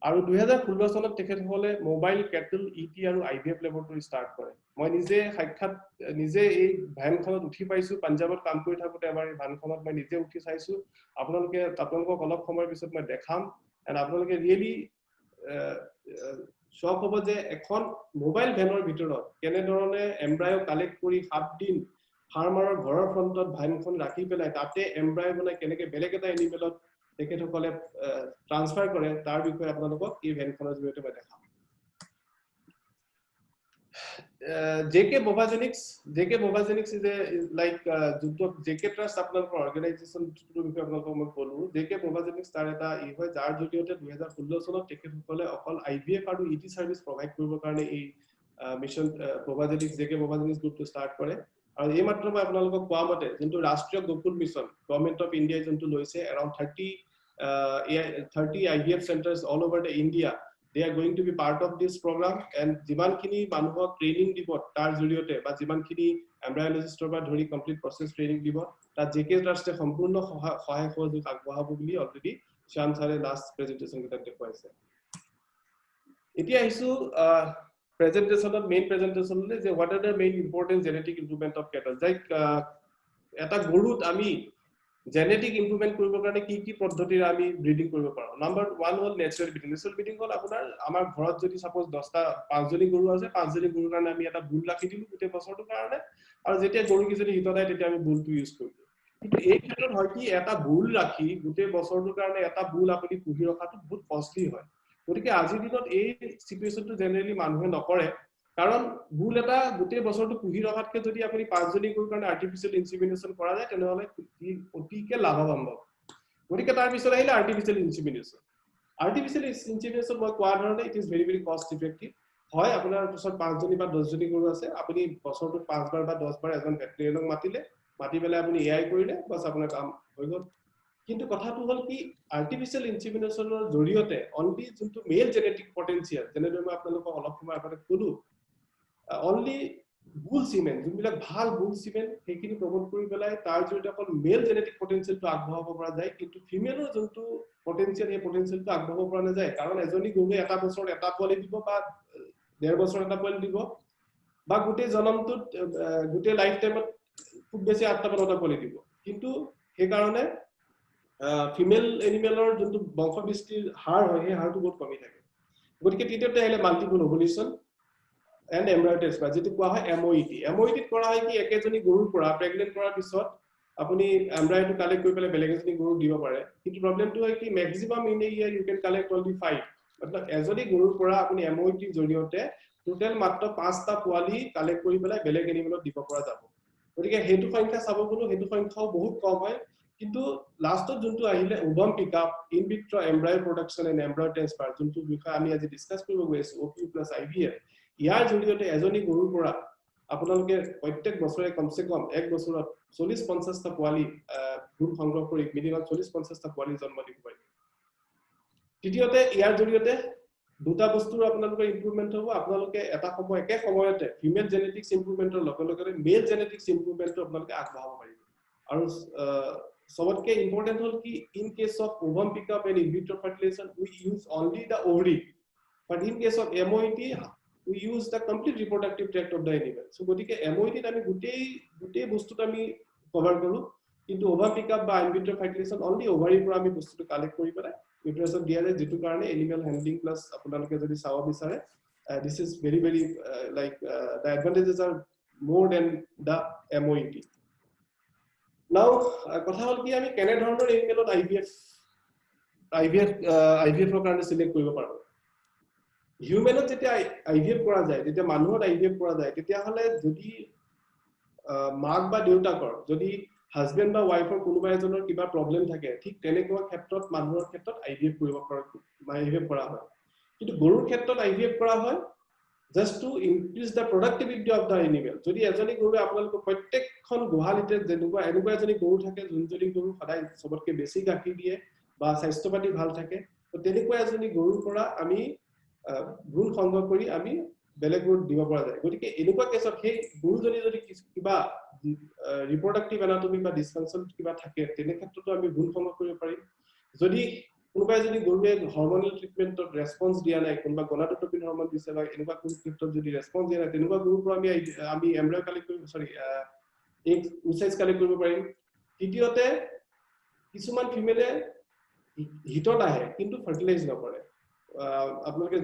আৰু 2016 চনত তেখেতসকলে মোবাইল কেটল ইটি আৰু আইভিএফ ল্যাবৰেটৰী ষ্টাৰ্ট কৰে মই নিজে এই ভ্যানখনত উঠি পাইছো পাঞ্জাবত কাম কৰি থাকোতে এবাৰ এই ভ্যানখনত মই নিজে উঠি চাইছো আপোনালোকক অলপ সময়ৰ পিছত মই দেখাম এন্ড আপোনালোকে ৰিয়েলি শক হ'ব যে এখন মোবাইল ভ্যানৰ ভিতৰত কেনে ধৰণে এমব্ৰায়ো কালেক্ট কৰি 7 দিন ফাৰ্মাৰৰ ঘৰৰ ফ্ৰন্টত ভ্যানখন ৰাখি পেলাই তাতে এমব্ৰায়ো বনাই কেনেকে বেলেগ এটা এনিমেলত তেখেতসকলে ট্ৰান্সফাৰ কৰে তাৰ বিষয়ে আপোনালোকক এই ভ্যানখনৰ জৰিয়তে মই দেখাম JK Bobagenics is like JK Trust আপোনালোকৰ অৰ্গানাইজেচন টোৰ বিষয়ে আপোনালোকক মই ক'লো JK Bobagenics তাৰ এটা ই হয় যাৰ জৰিয়তে 2016 চনত তেখেতসকলে অকল IVF আৰু ET সাৰ্ভিস প্ৰভাইড কৰিবৰ কাৰণে এই মিশন JK Bobagenics গ্ৰুপটো ষ্টাৰ্ট কৰে আৰু এই মাত্ৰ মই আপোনালোকক কোৱা মতে যোনটো ৰাষ্ট্ৰীয় Gokul mission government of India যোনটো লৈছে around 30 IVF centers all over the India they are going to be part of this program and jimankhini manuhok training dibo tar joriote ba jimankhini embryologist ba dhori complete process training dibo ta JK Trust e sampurno sahay sahojog agbahabu boli already Shyam sare last presentation kita dekhoise etia isu presentation main presentation le je what are the main important genetic improvement of cattle like eta gorut ami genetic improvement কৰিবৰ কাৰণে কি পদ্ধতিৰে আমি ব্ৰিডিং কৰিব পাৰো নাম্বাৰ 1 হল ন্যাচাৰাল ব্ৰিডিং হল আপোনাৰ আমাৰ ঘৰত যদি সাপোজ 10টা 5 জনী গৰু আছে 5 জনী গৰুৰ কাৰণে আমি এটা বুল ৰাখি দিলো গোটে বছৰটোৰ কাৰণে আৰু যেতিয়া গৰু কিজনী হিত হয় তেতিয়া আমি বুলটো ইউজ কৰো কিন্তু এই ক্ষেত্ৰত হয় কি এটা বুল ৰাখি গোটে বছৰটোৰ কাৰণে এটা বুল আপুনি পুহি ৰখাটো বহুত কষ্টলি হয় গতিকে আজিৰ দিনত এই সিচুৱেচনটো জেনাৰেলি মানুহে নকৰে কাৰণ বুল এটা গোটে বছৰটো পুহি ৰখাতকে যদি আপুনি 5 জনী গৰুৰ কাৰণে আৰ্টিফিশিয়াল ইনসেমিনেশন কৰা যায় তেনেহলে অতিকে লাভৱান হ'ব গতিকে তাৰ পিছত আহিলে আৰ্টিফিশিয়াল ইনসেমিনেশন মই কোৱা ধৰণে ইট ইজ ভেৰি কষ্ট ইফেক্টিভ হয় আপোনাৰ পিছত 5 জনী বা 10 জনী গৰু আছে আপুনি বছৰটোত 5 বাৰ বা 10 বাৰ এজন ভেটেৰিনাৰক মাতি পেলাই আপুনি এআই কৰিলে বাস আপোনাৰ কাম হৈ গ'ল কিন্তু কথাটো হল কি আৰ্টিফিশিয়াল ইনসেমিনেশনৰ জৰিয়তে অনলি যোনটো মেল জেনেটিক পটেনশিয়াল যেনেদৰে মই আপোনালোকক অলপ সময় আগতে ক'লো only bull semen যোনবিলাক ভাল bull semen সেইখিনি প্ৰমোট কৰি পেলাই তাৰ জৰিয়তে অকল মেল জেনেটিক পটেনশিয়ালটো আগবঢ়াব পৰা যায় কিন্তু ফিমেলৰ যোনটো পটেনশিয়াল এই পটেনশিয়ালটো আগবঢ়াব পৰা নাযায় কাৰণ এজনী গৰুৱে এটা বছৰ এটা পোৱালি দিব বা 1.5 বছৰ এটা পোৱালি দিব বা গোটে জনমটোত গোটে লাইফ টাইমত খুব বেছি 8টা 9টা পোৱালি দিব কিন্তু সেই কাৰণে ফিমেল এনিমেলৰ যোনটো বংশবিস্তিৰ হাৰ হয় সেই হাৰটো বহুত কমি থাকে গতিকে তৃতীয়তে আহিলে multiple ovulation and embryo test বা যেটো কোৱা হয় MOET কৰা হয় কি একেজনী গৰুৰ পৰা প্ৰেগনেন্ট কৰাৰ পিছত আপুনি এমব্ৰায়োটো কালেক্ট কৰি পেলাই বেলেগ এজনী গৰু দিব পাৰে কিন্তু প্ৰবলেমটো হয় কি maximum in a year you can collect only 5 मतलब এজনী গৰুৰ পৰা আপুনি MOET জৰিয়তে টোটাল মাত্ৰ 5টা পোৱালি কালেক্ট কৰি পেলাই বেলেগ এনিমেলত দিব পৰা যাব গতিকে হেতু সংখ্যা চাব গলো হেতু সংখ্যাও বহুত কম হয় কিন্তু লাষ্টত যোনটো আহিলে ovum pickup in vitro embryo production and embryo transfer যোনটো বিষয় আমি আজি ডিসকাস কৰিব গৈ আছো OP প্লাস IVF ইয়াৰ জৰিয়তে এজনী গৰুৰ পৰা আপোনালোকে প্ৰত্যেক বছৰে কমসে কম এক বছৰত 40-50 টা পোৱালি ভ্ৰূণ সংগ্ৰহ কৰি মিনিমাম 40-50 টা পোৱালি জন্ম দিব পাৰিব তৃতীয়তে ইয়াৰ জৰিয়তে দুটা বস্তুৰ আপোনালোকৰ ইমপ্ৰুভমেন্ট হ'ব আপোনালোকে এটা সময় একে সময়তে ফিমেল জেনেটিক্স ইমপ্ৰুভমেন্টৰ লগে মেল জেনেটিক্স ইমপ্ৰুভমেন্টটো আপোনালোকে আগবঢ়াব পাৰিব আৰু সবতকে ইম্পৰ্টেন্ট হল কি in case of ovum pickup and in vitro fertilisation we use only the ovary but in case of MOET we use the complete reproductive tract of the animal so gotike MOET আমি গুটেই বস্তুটো আমি কভার কৰো কিন্তু ওভাৰ পিকআপ বা ইন ভিট্ৰো ফাৰ্টিলাইজেশন অনলি ওভাৰি পৰা আমি বস্তুটো কালেক্ট কৰি পেলাই নিউট্ৰিশন দিয়া যায় যেটো কাৰণে এনিমেল হ্যান্ডলিং প্লাস আপোনালোকে যদি চাও বিচাৰে this is very like the advantages are more than the MOET now কথা হল কি আমি কেনে ধৰণৰ এনিমেলত IVF ৰ কাৰণে সিলেক্ট কৰিব পাৰো হিউম্যানত যেতিয়া আইভিএফ কৰা যায় যেতিয়া মানুহত আইভিএফ কৰা যায় তেতিয়া হলে যদি মাক বা দেউতাকৰ যদি হাজবেণ্ড বা ৱাইফৰ কোনোবা এজনৰ কিবা প্ৰব্লেম থাকে ঠিক তেনেকুৱা ক্ষেত্ৰত মানুহৰ ক্ষেত্ৰত আইভিএফ কৰিব পৰা আইভিএফ কৰা হয় কিন্তু গৰুৰ ক্ষেত্ৰত আইভিএফ কৰা হয় just to increase the productivity of the animal যদি এজনী গৰুৱে আপোনালোকৰ প্ৰত্যেকখন গোহালিতে যেনেকুৱা এনেকুৱা এজনী গৰু থাকে যোনজনী গৰু সদায় সবতকে বেছি গাখীৰ দিয়ে বা স্বাস্থ্যপাতি ভাল থাকে তো তেনেকুৱা এজনী গৰুৰ পৰা আমি ভ্ৰূণ সংগ্ৰহ কৰি আমি বেলেগ গৰুক দিব পৰা যায় গতিকে এনেকুৱা কেছত সেই গৰুজনী যদি কিবা ৰিপ্ৰডাক্টিভ এনাটমি বা ডিসফাংশন কিবা থাকে তেনে ক্ষেত্ৰতো আমি ভ্ৰূণ সংগ্ৰহ কৰিব পাৰিম যদি কোনোবাই যদি গৰুৱে হৰমোনাল ট্ৰিটমেন্টত ৰেসপন্স দিয়া নাই কোনোবা গনাডোট্ৰপিন হৰমোন দিছে বা এনেকুৱা কোনো ক্ষেত্ৰত যদি ৰেসপন্স দিয়া নাই তেনেকুৱা গৰুৰ পৰা আমি এমব্ৰায় কালেক্ট কৰিব এক উচাইজ কালেক্ট কৰিব পাৰিম তৃতীয়তে কিছুমান ফিমেলে হিটত আহে কিন্তু ফাৰ্টিলাইজ নকৰে আপোনালোকে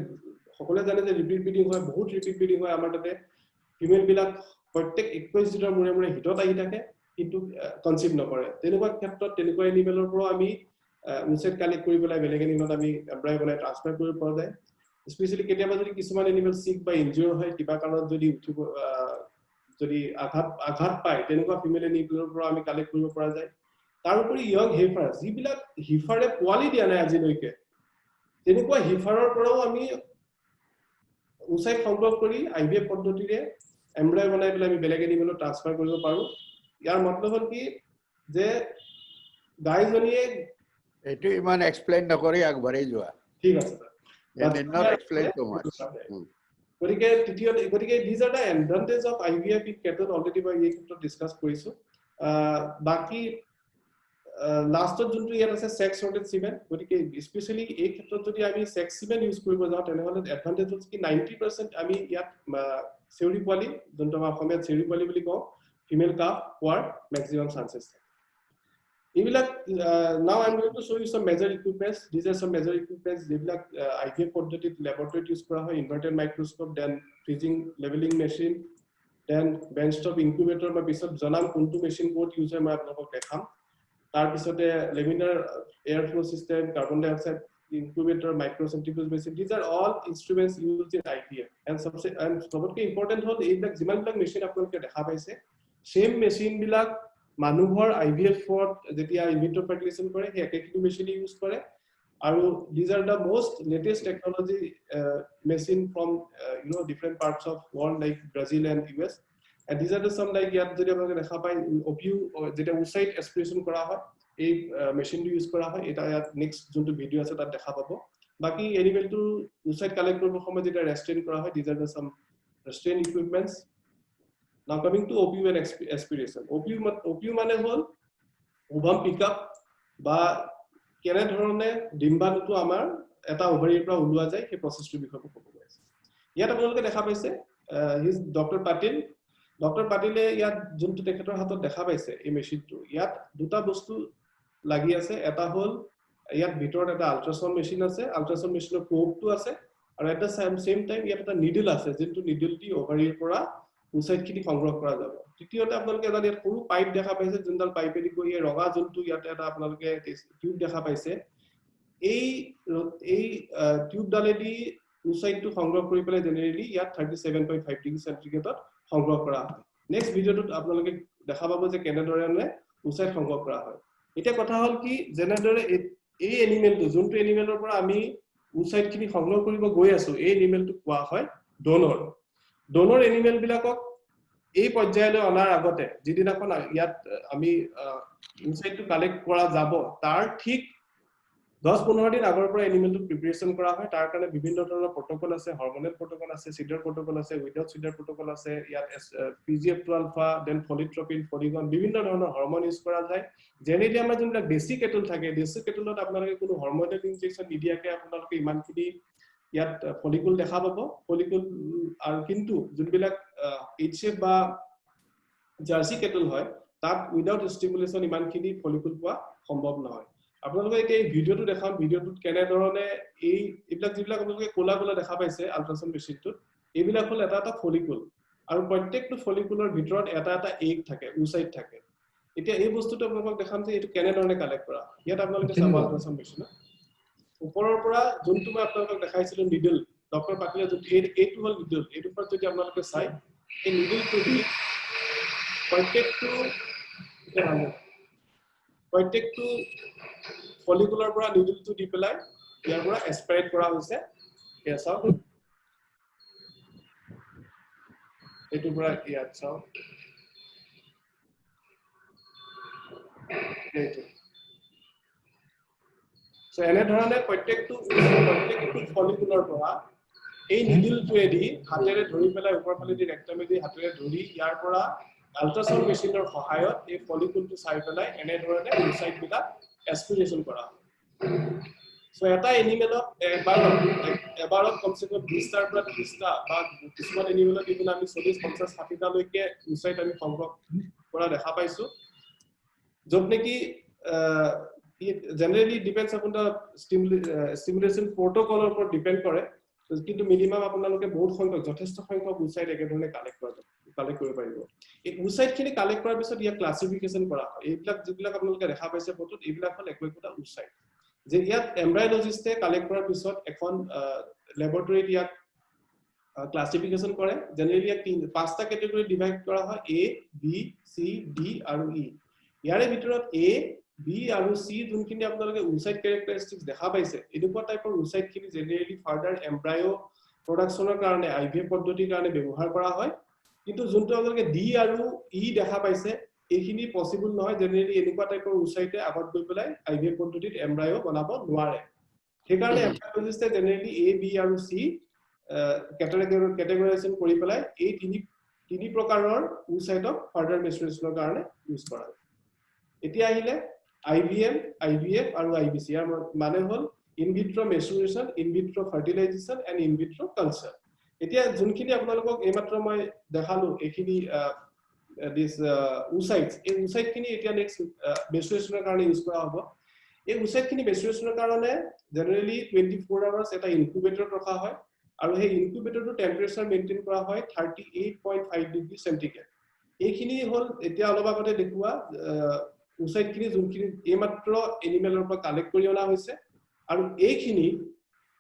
সকলোৱে জানে যে ৰিপিট ব্ৰিডিং হয় বহুত ৰিপিট ব্ৰিডিং হয় আমাৰ তাতে ফিমেল বিলাক প্ৰত্যেক 21 দিনৰ মূৰে মূৰে হিটত আহি থাকে কিন্তু কনসিভ নকৰে তেনেকুৱা ক্ষেত্ৰত তেনেকুৱা এনিমেলৰ পৰা আমি উইচেট কালেক্ট কৰি পেলাই বেলেগ এনিমেলত আমি এমব্ৰায় বনাই ট্ৰান্সফাৰ কৰিব পৰা যায় স্পেশালি কেতিয়াবা যদি কিছুমান এনিমেল সিক বা ইনজিউৰ হয় কিবা কাৰণত যদি উঠিব যদি আঘাত পায় তেনেকুৱা ফিমেল এনিমেলৰ পৰা আমি কালেক্ট কৰিব পৰা যায় তাৰোপৰি ইয়ং হেফাৰ যিবিলাক হিফাৰে পোৱালি দিয়া নাই আজিলৈকে তেনেকুৱা হিফাৰৰ পৰাও আমি উচাইট সংগ্ৰহ কৰি আইভিএফ পদ্ধতিৰে এমব্ৰায় বনাই পেলাই আমি বেলেগ এনিমেলত ট্ৰান্সফাৰ কৰিব পাৰো ইয়াৰ মতলব হ'ল কি যে গাইজনীয়ে এটো ইমান এক্সপ্লেইন নকৰি আগবাঢ়ি যোৱা ঠিক আছে You did not explain too much. গতিকে these are the advantages of IVF in cattle already by এই ক্ষেত্ৰত ডিসকাস কৰিছো বাকি লাষ্টত যোনটো ইয়াত আছে সেক্স শৰ্টেজ সিমেন্ট গতিকে স্পেশালি এই ক্ষেত্ৰত যদি আমি সেক্স সিমেন্ট ইউজ কৰিব যাওঁ তেনেহলে এডভান্টেজ হল কি 90% আমি ইয়াত সেউৰি পোৱালি যোনটো আমাৰ অসমীয়াত সেউৰি পোৱালি বুলি কওঁ ফিমেল কাফ পোৱাৰ maximum chances Ivilak, now I'm going to show you some major equipments. These are some major equipments. Ivilak IVF পদ্ধতি laboratory use কৰা হয় inverted microscope, then freezing leveling machine, then benchtop incubator বা পিছত জনাম কোনটো মেশিন বহুত ইউজ হয় মই আপোনালোকক দেখাম তাৰ পিছতে laminar air flow system, carbon dioxide incubator, microcentrifuge machine. These are all instruments used in IVF. And সবতকে important হল এইবিলাক যিমানবিলাক মেশিন আপোনালোকে দেখা পাইছে same machine বিলাক মানুহৰ IVF ফৰ যেতিয়া ইনভিট্ৰো ফাৰ্টিলাইজেশন কৰে হে একেখিনি মেশিন ইউজ কৰে আৰু these are the most latest technology machine from different parts of world like Brazil and US and these are the some like ইয়াত যদি আপোনালোকে দেখা পায় OPU যেটা উচাইট এক্সপ্ৰেছন কৰা হয় এই মেশিনটো ইউজ কৰা হয় এটা ইয়াত নেক্সট যোনটো ভিডিও আছে তাত দেখা পাব বাকি এনিমেলটো উচাইট কালেক্ট কৰিব সময় যেটা ৰেষ্ট্ৰেইন কৰা হয় these are the some restraint equipments. Now coming to OPU and aspiration. OPU মানে হল ওভাম পিকআপ বা কেনে ধৰণে ডিম্বাণুটো আমাৰ এটা ওভাৰীৰ পৰা ওলোৱা যায় সেই প্ৰসেসটোৰ বিষয়ে ক'ব গৈছে ইয়াত আপোনালোকে দেখা পাইছে হিজ ডক্টৰ পাটিলে ইয়াত যোনটো তেখেতৰ হাতত দেখা পাইছে এই মেশিনটো ইয়াত দুটা বস্তু লাগি আছে এটা হল ইয়াত ভিতৰত এটা আল্ট্ৰাসাউন্ড মেশিন আছে আল্ট্ৰাসাউন্ড মেশিনৰ প্ৰবটো আছে আৰু এটা সেম টাইম ইয়াত এটা নিডল আছে যোনটো নিডল দি ওভাৰীৰ পৰা উচাইটখিনি সংগ্ৰহ কৰা যাব তৃতীয়তে আপোনালোকে এটা ইয়াত সৰু পাইপ দেখা পাইছে যোনডাল পাইপেদি গৈ এই ৰগা যোনটো ইয়াত এটা আপোনালোকে টিউব দেখা পাইছে এই টিউবডালেদি উচাইটটো সংগ্ৰহ কৰি পেলাই জেনেৰেলি ইয়াত 37.5 ডিগ্ৰী সেন্টিগ্ৰেডত সংগ্ৰহ কৰা হয় নেক্সট ভিডিওটোত আপোনালোকে দেখা পাব যে কেনেদৰে উচাইট সংগ্ৰহ কৰা হয় এটা কথা হল কি জেনেৰেলি এই এনিমেলটো যোনটো এনিমেলৰ পৰা আমি উচাইটখিনি সংগ্ৰহ কৰিব গৈ আছো এই এনিমেলটো কোৱা হয় ডোনৰ এনিমেল বিলাকক এই পৰ্যায়লৈ অনাৰ আগতে যিদিনাখন ইয়াত আমি ইনসাইটটো কালেক্ট কৰা যাব তাৰ ঠিক 10-15 দিন আগৰ পৰা এনিমেলটো প্ৰিপাৰেচন কৰা হয় তাৰ কাৰণে বিভিন্ন ধৰণৰ প্ৰটোকল আছে হৰমোনেল প্ৰটোকল আছে সিডাৰ প্ৰটোকল আছে উইদাউট সিডাৰ প্ৰটোকল আছে ইয়াত PGF2 আলফা দেন ফলিট্ৰপিন ফলিগন বিভিন্ন ধৰণৰ হৰমোন ইউজ কৰা যায় জেনেৰেলি আমাৰ যোনবিলাক দেশী কেটল থাকে দেশী কেটলত আপোনালোকে কোনো হৰমোনেল ইনজেকচন নিদিয়াকে আপোনালোকে ইমানখিনি ইয়াত ফলিকুল দেখা পাব ফলিকুল আৰু কিন্তু যোনবিলাক HF বা জাৰ্সি কেটল হয় তাত উইদাউট স্টিমুলেশন ইমানখিনি ফলিকুল পোৱা সম্ভৱ নহয় আপোনালোকে এই ভিডিওটো দেখাম ভিডিওটোত কেনে ধৰণে এইবিলাক যিবিলাক আপোনালোকে কোলা দেখা পাইছে আল্ট্ৰাসাউন্ড মেশিনটোত এইবিলাক হল এটা ফলিকুল আৰু প্ৰত্যেকটো ফলিকুলৰ ভিতৰত এটা এগ থাকে উচাইট থাকে এতিয়া এই বস্তুটো আপোনালোকক দেখাম যে এইটো কেনে ধৰণে কালেক্ট কৰা ইয়াত আপোনালোকে চাব আল্ট্ৰাসাউন্ড মেশিনত ওপৰৰ পৰা যোনটো মই আপোনালোকক দেখাইছিলো নিডল ডক্টৰ পাটিলে যোনটো এইটো হল নিডল এইটো পৰা যদি আপোনালোকে চাই এই নিডলটো দি প্ৰত্যেকটো প্ৰত্যেকটো ফলিকুলাৰ পৰা নিডলটো দি পেলাই ইয়াৰ পৰা এস্পাইৰেট কৰা হৈছে এয়া চাওক এইটো পৰা ইয়াত চাওক এইটো সো এনে ধৰণে প্ৰত্যেকটো ফলিকুলাৰ পৰা এই নিডলটোৱেদি হাতেৰে ধৰি পেলাই ওপৰ ফালে দি ৰেক্টামেদি হাতেৰে ধৰি ইয়াৰ পৰা আল্ট্ৰাসাউন্ড মেচিনৰ সহায়ত এই ফলিকুলটো চাই পেলাই এনে ধৰণে ইনসাইট বিলাক এস্পিৰেশন কৰা হয় সো এটা এনিমেলক এবাৰত কমসে কম 20 টাৰ পৰা 30টা বা কিছুমান এনিমেলক দিবলৈ আমি 40 50 60টা লৈকে ইনসাইট আমি সংগ্ৰহ কৰা দেখা পাইছো যত নেকি it generally depends upon the stimulation protocol উপর ডিপেন্ড কৰে কিন্তু মিনিমাম আপোনালোকে বহুত সংখ্যক যথেষ্ট সংখ্যক উইসাইট একে ধৰণে কালেক্ট কৰিব পাৰিব এই উইসাইট খিনি কালেক্ট কৰাৰ পিছত ইয়া ক্লাসিফিকেশন কৰা হয় এইবিলাক যিবিলাক আপোনালোকে দেখা পাইছে ফটোত এইবিলাক হল একোটা উইসাইট যে ইয়াত এমব্ৰায়োলজিস্টে কালেক্ট কৰাৰ পিছত এখন ল্যাবৰেটৰীত ইয়াক ক্লাসিফিকেশন কৰে জেনাৰেলি ইয়াক পাঁচটা ক্যাটাগৰি ডিভাইড কৰা হয় A B C D আৰু E ইয়াৰে ভিতৰত A B আৰু C যোনখিনি আপোনালোকে উইসাইট ক্যাৰেক্টাৰিষ্টিক্স দেখা পাইছে এনেকুৱা টাইপৰ উইসাইট খিনি জেনাৰেলি ফাৰ্দাৰ এমব্ৰায়ো প্ৰডাকচনৰ কাৰণে আইভিএফ পদ্ধতিৰ কাৰণে ব্যৱহাৰ কৰা হয় কিন্তু যোনটো আপোনালোকে D আৰু E দেখা পাইছে এইখিনি পসিবল নহয় জেনাৰেলি এনেকুৱা টাইপৰ উইসাইটে আগত গৈ পেলাই আইভিএফ পদ্ধতিত এমব্ৰায়ো বনাব নোৱাৰে সেইকাৰণে এমব্ৰায়োলজিষ্টে জেনাৰেলি A B আৰু C ক্যাটাগৰাইজেশন কৰি পেলাই এই তিনি প্ৰকাৰৰ উইসাইটক ফাৰ্দাৰ মেচুৰেচনৰ কাৰণে ইউজ কৰা হয় এতিয়া আহিলে IVM, IVF আৰু IBC মানে হল in vitro maturation in vitro fertilisation and in vitro culture এতিয়া যোনখিনি আপোনালোকক এইমাত্ৰ মই দেখালো এইখিনি দিস উইসাইটস এই উইসাইট খিনি এতিয়া নেক্সট মেচুৰেচনৰ কাৰণে ইউজ কৰা হ'ব এই উইসাইট খিনি মেচুৰেচনৰ কাৰণে জেনাৰেলি 24 আৱাৰ্স এটা ইনকিউবেটৰত ৰখা হয় আৰু এই ইনকিউবেটৰটো টেম্পাৰেচাৰ মেইনটেইন কৰা হয় 38.5 ডিগ্ৰী সেন্টিগ্ৰেড এইখিনি হল এতিয়া অলপ আগতে দেখুৱা উইসাইট খিনি যোনখিনি এইমাত্ৰ এনিমেলৰ পৰা কালেক্ট কৰি অনা হৈছে আৰু এইখিনি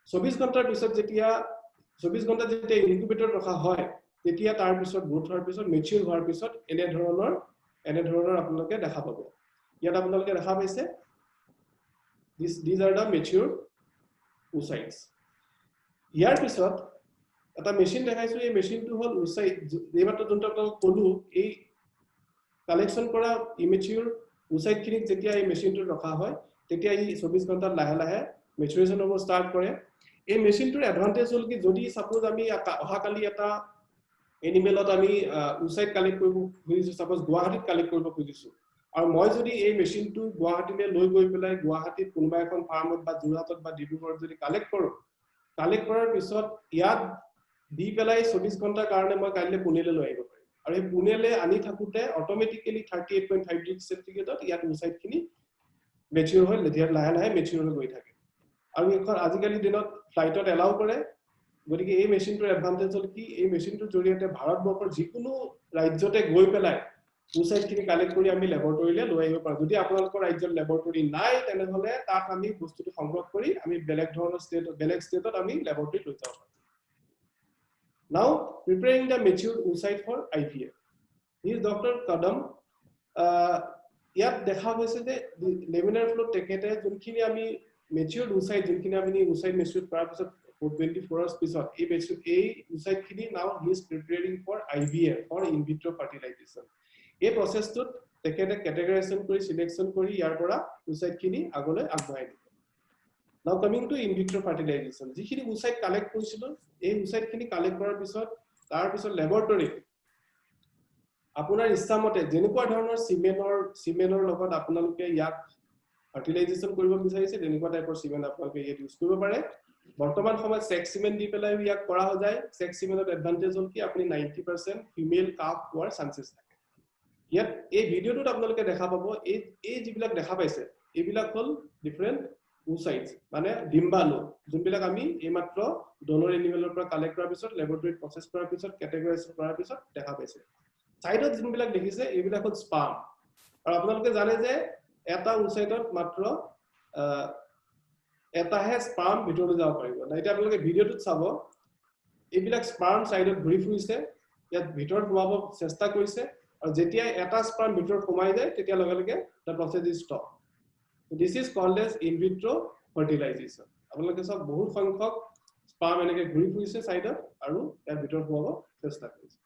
24 ঘণ্টাৰ পিছত যেতিয়া 24 ঘণ্টা যেতিয়া ইনকিউবেটৰত ৰখা হয় তেতিয়া তাৰ পিছত গ্ৰোথ হোৱাৰ পিছত মেচিউৰ হোৱাৰ পিছত এনে ধৰণৰ আপোনালোকে দেখা পাব ইয়াত আপোনালোকে দেখা পাইছে these are the mature oocytes ইয়াৰ পিছত এটা মেচিন দেখাইছো এই মেচিনটো হল oocyte এইমাত্ৰ যোনটো আপোনালোক কলো এই কালেকচন কৰা ইমেচিউৰ উইসাইট খিনি যেতিয়া এই মেচিনটো ৰখা হয় তেতিয়া এই 24 ঘণ্টাত লাহে লাহে মেচুৰেচন হ'ব ষ্টাৰ্ট কৰে এই মেচিনটোৰ এডভান্টেজ হল কি যদি সাপোজ আমি অহাকালি এটা এনিমেলত আমি উইসাইট কালেক্ট কৰিব খুজিছো সাপোজ গুৱাহাটীত কালেক্ট কৰিব খুজিছো আৰু মই যদি এই মেচিনটো গুৱাহাটীলৈ লৈ গৈ পেলাই গুৱাহাটীত কোনোবা এখন ফাৰ্মত বা যোৰহাটত বা ডিব্ৰুগড়ত যদি কালেক্ট কৰাৰ পিছত ইয়াত দি পেলাই 24 ঘণ্টাৰ কাৰণে মই কাইলৈ পুনেলৈ লৈ আহিব পাৰিম আৰু এই পুনেলে আনি থাকুতে অটোমেটিক্যালি 38.5 ডিগ্ৰী সেন্টিগ্ৰেডত ইয়াত উইসাইট খিনি মেচিউৰ হৈ লাহে লাহে মেচিউৰ হৈ গৈ থাকে আৰু এখন আজিকালি দিনত ফ্লাইটত এলাউ কৰে গতিকে এই মেচিনটোৰ এডভান্টেজ হল কি এই মেচিনটোৰ জৰিয়তে ভাৰতবৰ্ষৰ যিকোনো ৰাজ্যতে গৈ পেলাই উইসাইট খিনি কালেক্ট কৰি আমি ল্যাবৰেটৰীলৈ লৈ আহিব পাৰোঁ যদি আপোনালোকৰ ৰাজ্যৰ ল্যাবৰেটৰী নাই তেনেহলে তাত আমি বস্তুটো সংগ্ৰহ কৰি আমি বেলেগ ষ্টেটত আমি ল্যাবৰেটৰীত লৈ যাব পাৰোঁ Now, preparing the matured oocyte for IVF. He is Dr. Kadam. ইয়াত দেখা গৈছে যে লেমিনাৰ ফ্লো টেকেটে যোনখিনি আমি matured oocyte যোনখিনি আমি oocyte matured কৰাৰ পিছত 24 hours পিছত এই oocyte খিনি now he is preparing for IVF for in vitro fertilization. এই প্ৰসেছটোত টেকেটে ক্যাটাগৰাইজেশন কৰি সিলেকশন কৰি ইয়াৰ পৰা oocyte খিনি আগলৈ আগবঢ়াই দিব Now coming to in vitro fertilization যিখিনি oocyte কালেক্ট কৰিছিল এই oocyte খিনি কালেক্ট কৰাৰ পিছত তাৰ পিছত ল্যাবৰেটৰী আপোনাৰ ইচ্ছামতে যেনেকুৱা ধৰণৰ সিমেনৰ লগত আপোনালোকে ইয়াক ফাৰ্টিলাইজেশন কৰিব বিচাৰিছে তেনেকুৱা টাইপৰ সিমেন আপোনালোকে ইয়াত ইউজ কৰিব পাৰে বৰ্তমান সময়ত সেক্স সিমেন দি পেলাই ইয়াক কৰা হৈ যায় সেক্স সিমেনৰ এডভান্টেজ হল কি আপুনি 90% ফিমেল কাপ হোৱাৰ চান্সেছ থাকে ইয়াত এই ভিডিওটোত আপোনালোকে দেখা পাব এই যিবিলাক দেখা পাইছে এইবিলাক হল ডিফাৰেন্ট oocytes মানে ডিম্বাণু যোনবিলাক আমি এইমাত্ৰ ডোনৰ এনিমেলৰ পৰা কালেক্ট কৰাৰ পিছত ল্যাবৰেটৰীত প্ৰসেছ কৰাৰ পিছত ক্যাটাগৰাইজ কৰাৰ পিছত দেখা পাইছে সাইডত যোনবিলাক দেখিছে এইবিলাক হল স্পাৰ্ম আৰু আপোনালোকে জানে যে এটা oocyteত মাত্ৰ এটাহে স্পাৰ্ম ভিতৰলৈ যাব পাৰিব না এটা আপোনালোকে ভিডিওটোত চাব এইবিলাক স্পাৰ্ম সাইডত ঘূৰি ফুৰিছে ইয়াত ভিতৰত সোমাব চেষ্টা কৰিছে আৰু যেতিয়া এটা স্পাৰ্ম ভিতৰত সোমাই যায় তেতিয়া লগে লগে the process is stop. So this is called as in vitro fertilization. আপোনালোকে সব বহুত সংখ্যক স্পাৰ্ম এনেকে ঘূৰি ফুৰিছে সাইডত আৰু ইয়াৰ ভিতৰত সোমাব চেষ্টা কৰিছে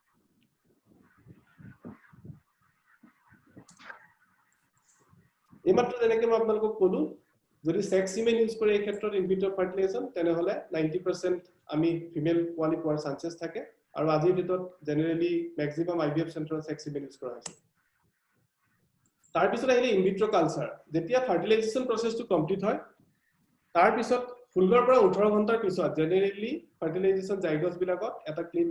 এইমাত্ৰ যেনেকৈ মই আপোনালোকক ক'লো যদি সেক্স সিমেন ইউজ কৰে এই ক্ষেত্ৰত ইন ভিট্ৰো ফাৰ্টিলাইজেশ্যন তেনেহলে 90% আমি ফিমেল কোৱালিটি পোৱাৰ চান্সেছ থাকে আৰু আজিৰ ভিতৰত জেনাৰেলি ম্যাক্সিমাম আইভিএফ চেন্টাৰত সেক্স সিমেন ইউজ কৰা হৈছে তাৰ পিছত আহিলে ইন ভিট্ৰো কালচাৰ যেতিয়া ফাৰ্টিলাইজেশ্যন প্ৰসেছটো কমপ্লিট হয় তাৰ পিছত ফুলৰ পৰা 18 ঘণ্টাৰ পিছত জেনাৰেলি ফাৰ্টিলাইজেশ্যন জাইগোছ বিলাকত এটা ক্লিন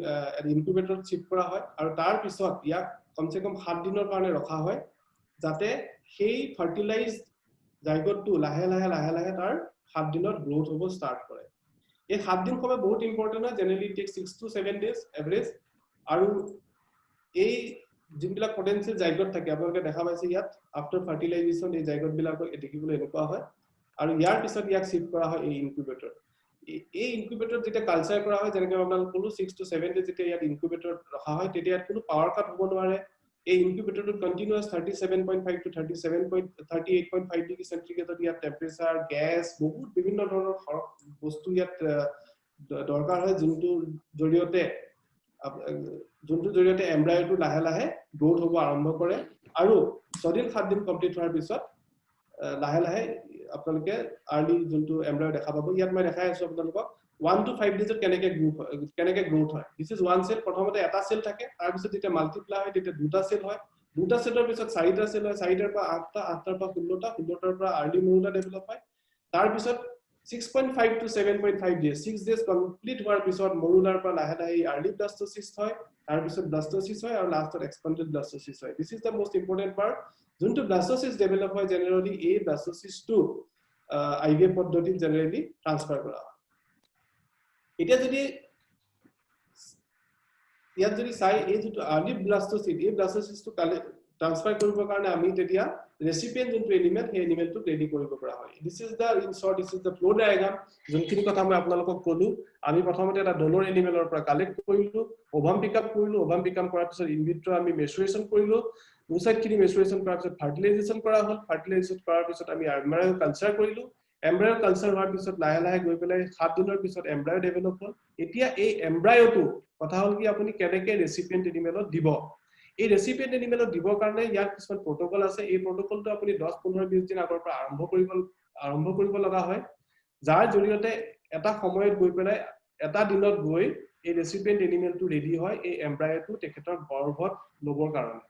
ইনকিউবেটৰত শিফট কৰা হয় আৰু তাৰ পিছত ইয়াক কমসে কম 7 দিনৰ কাৰণে ৰখা হয় যাতে সেই ফাৰ্টিলাইজ জাইগোটটো লাহে লাহে তাৰ 7 দিনত গ্ৰোথ হ'ব ষ্টাৰ্ট কৰে এই 7 দিন সময় বহুত ইম্পৰ্টেন্ট হয় generally tech 6 to 7 days average আৰু এই জিনবিলাক পটেনশিয়াল জাইগোট থাকে আপোনালোকে দেখা পাইছে ইয়াত আফটাৰ ফাৰ্টিলাইজেশ্যন এই জাইগোট বিলাকক দেখিবলৈ এনেকুৱা হয় আৰু ইয়াৰ পিছত ইয়াক শিফট কৰা হয় এই ইনকিউবেটৰ এই ইনকিউবেটৰ যেতিয়া কালচাৰ কৰা হয় যেনেকৈ আপোনালোক ক'লো 6 to 7 days যেতিয়া ইয়াত ইনকিউবেটৰত ৰখা হয় তেতিয়া ইয়াত কোনো পাৱাৰ কাট হ'ব নোৱাৰে এই ইনকিউবেটৰটো কন্টিনিউয়াস 37.5 to 38.5 ডিগ্ৰী সেন্টিগ্ৰেডত ইয়াত টেম্পাৰেচাৰ গ্যাস বহুত বিভিন্ন ধৰণৰ বস্তু ইয়াত দৰকাৰ হয় যোনটো জৰিয়তে এমব্ৰায়োটো লাহে লাহে গ্ৰোথ হ'ব আৰম্ভ কৰে আৰু 6 দিন 7 দিন কমপ্লিট হোৱাৰ পিছত লাহে লাহে আপোনালোকে আৰ্লি যোনটো এমব্ৰায়ো দেখা পাব ইয়াত মই দেখাই আছো আপোনালোকক 1 to 5 days কেনেকে গ্ৰোথ হয় দিস ইজ ওয়ান সেল প্ৰথমতে এটা সেল থাকে তাৰ পিছত যেতিয়া মাল্টিপ্লাই হয় তেতিয়া দুটা সেল হয় দুটা সেলৰ পিছত চাৰিটা সেল হয় চাৰিটাৰ পৰা আঠটা আঠটাৰ পৰা 16টা 16টাৰ পৰা আৰ্লি মৰুলা ডেভেলপ হয় তাৰ পিছত 6.5 to 7.5 days 6 days কমপ্লিট হোৱাৰ পিছত মৰুলাৰ পৰা লাহে লাহে আৰ্লি ব্লাস্টোসিস হয় তাৰ পিছত ব্লাস্টোসিস হয় আৰু লাষ্টত এক্সপেন্ডেড ব্লাস্টোসিস হয় this is the most important part যোনটো ব্লাস্টোসিস ডেভেলপ হয় জেনাৰেলি এই ব্লাস্টোসিসটো আইভিএফ পদ্ধতিত জেনাৰেলি ট্ৰান্সফাৰ কৰা হয় এটা যদি ইয়াত যদি চাই এই যেটো আৰ্লি ব্লাস্টোসিসটো কালে ট্ৰান্সফাৰ কৰিবৰ কাৰণে আমি তেতিয়া ৰেচিপিয়েন্ট যোনটো এলিমেন্ট সেই এলিমেন্টটো ৰেডি কৰিব পৰা হয় this is the in short this is the flow diagram যোনখিনি কথা মই আপোনালোকক ক'লো আমি প্ৰথমতে এটা ডোনৰ এনিমেলৰ পৰা কালেক্ট কৰিলো ওভাম পিকআপ কৰিলো ওভাম পিকআপ কৰাৰ পিছত ইন ভিট্ৰো আমি মেচুৰেচন কৰিলো ওসাইডখিনি মেচুৰেচন কৰাৰ পিছত ফাৰ্টিলাইজেশ্যন কৰা হ'ল ফাৰ্টিলাইজেশ্যন কৰাৰ পিছত আমি এমব্ৰায়ো কালচাৰ কৰিলো এমব্ৰায়ো কালচাৰ হোৱাৰ পিছত লাহে লাহে গৈ পেলাই 7 দিনৰ পিছত এমব্ৰায়ো ডেভেলপ হ'ল এতিয়া এই এমব্ৰায়োটো কথা হ'ল কি আপুনি কেনেকে ৰেচিপিয়েন্ট এনিমেলত দিব এই ৰেচিপিয়েন্ট এনিমেলত দিবৰ কাৰণে ইয়াৰ কিছুমান প্ৰটোকল আছে এই প্ৰটোকলটো আপুনি 10-15-20 দিন আগৰ পৰা আৰম্ভ কৰিব লগা হয় যাৰ জৰিয়তে এটা সময়ত গৈ পেলাই এটা দিনত গৈ এই ৰেচিপিয়েন্ট এনিমেলটো ৰেডি হয় এই এমব্ৰায়োটো তেখেতৰ গৰ্ভত লবৰ কাৰণে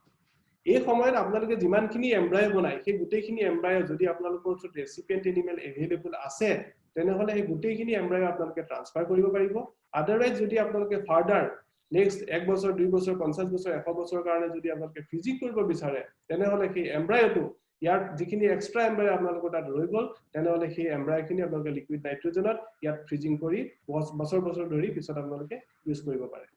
এই সময়ত আপোনালোকে যিমানখিনি এমব্ৰায়ো বনাই সেই গোটেইখিনি এমব্ৰায়ো যদি আপোনালোকৰ ওচৰত ৰেচিপিয়েন্ট এনিমেল এভেইলেবল আছে তেনেহলে এই গোটেইখিনি এমব্ৰায়ো আপোনালোকে ট্ৰান্সফাৰ কৰিব পাৰিব আদাৰৱাইজ যদি আপোনালোকে ফাৰ্দাৰ নেক্সট 1 বছৰ 2 বছৰ 50 বছৰ 100 বছৰৰ কাৰণে যদি আপোনালোকে ফ্ৰিজিং কৰিব বিচাৰে তেনেহলে সেই এমব্ৰায়োটো ইয়াৰ যিখিনি এক্সট্ৰা এমব্ৰায়ো আপোনালোকৰ তাত ৰৈ গল তেনেহলে সেই এমব্ৰায়োখিনি আপোনালোকে লিকুইড নাইট্ৰজেনত ইয়াত ফ্ৰিজিং কৰি বছৰ ধৰি পিছত আপোনালোকে ইউজ কৰিব পাৰে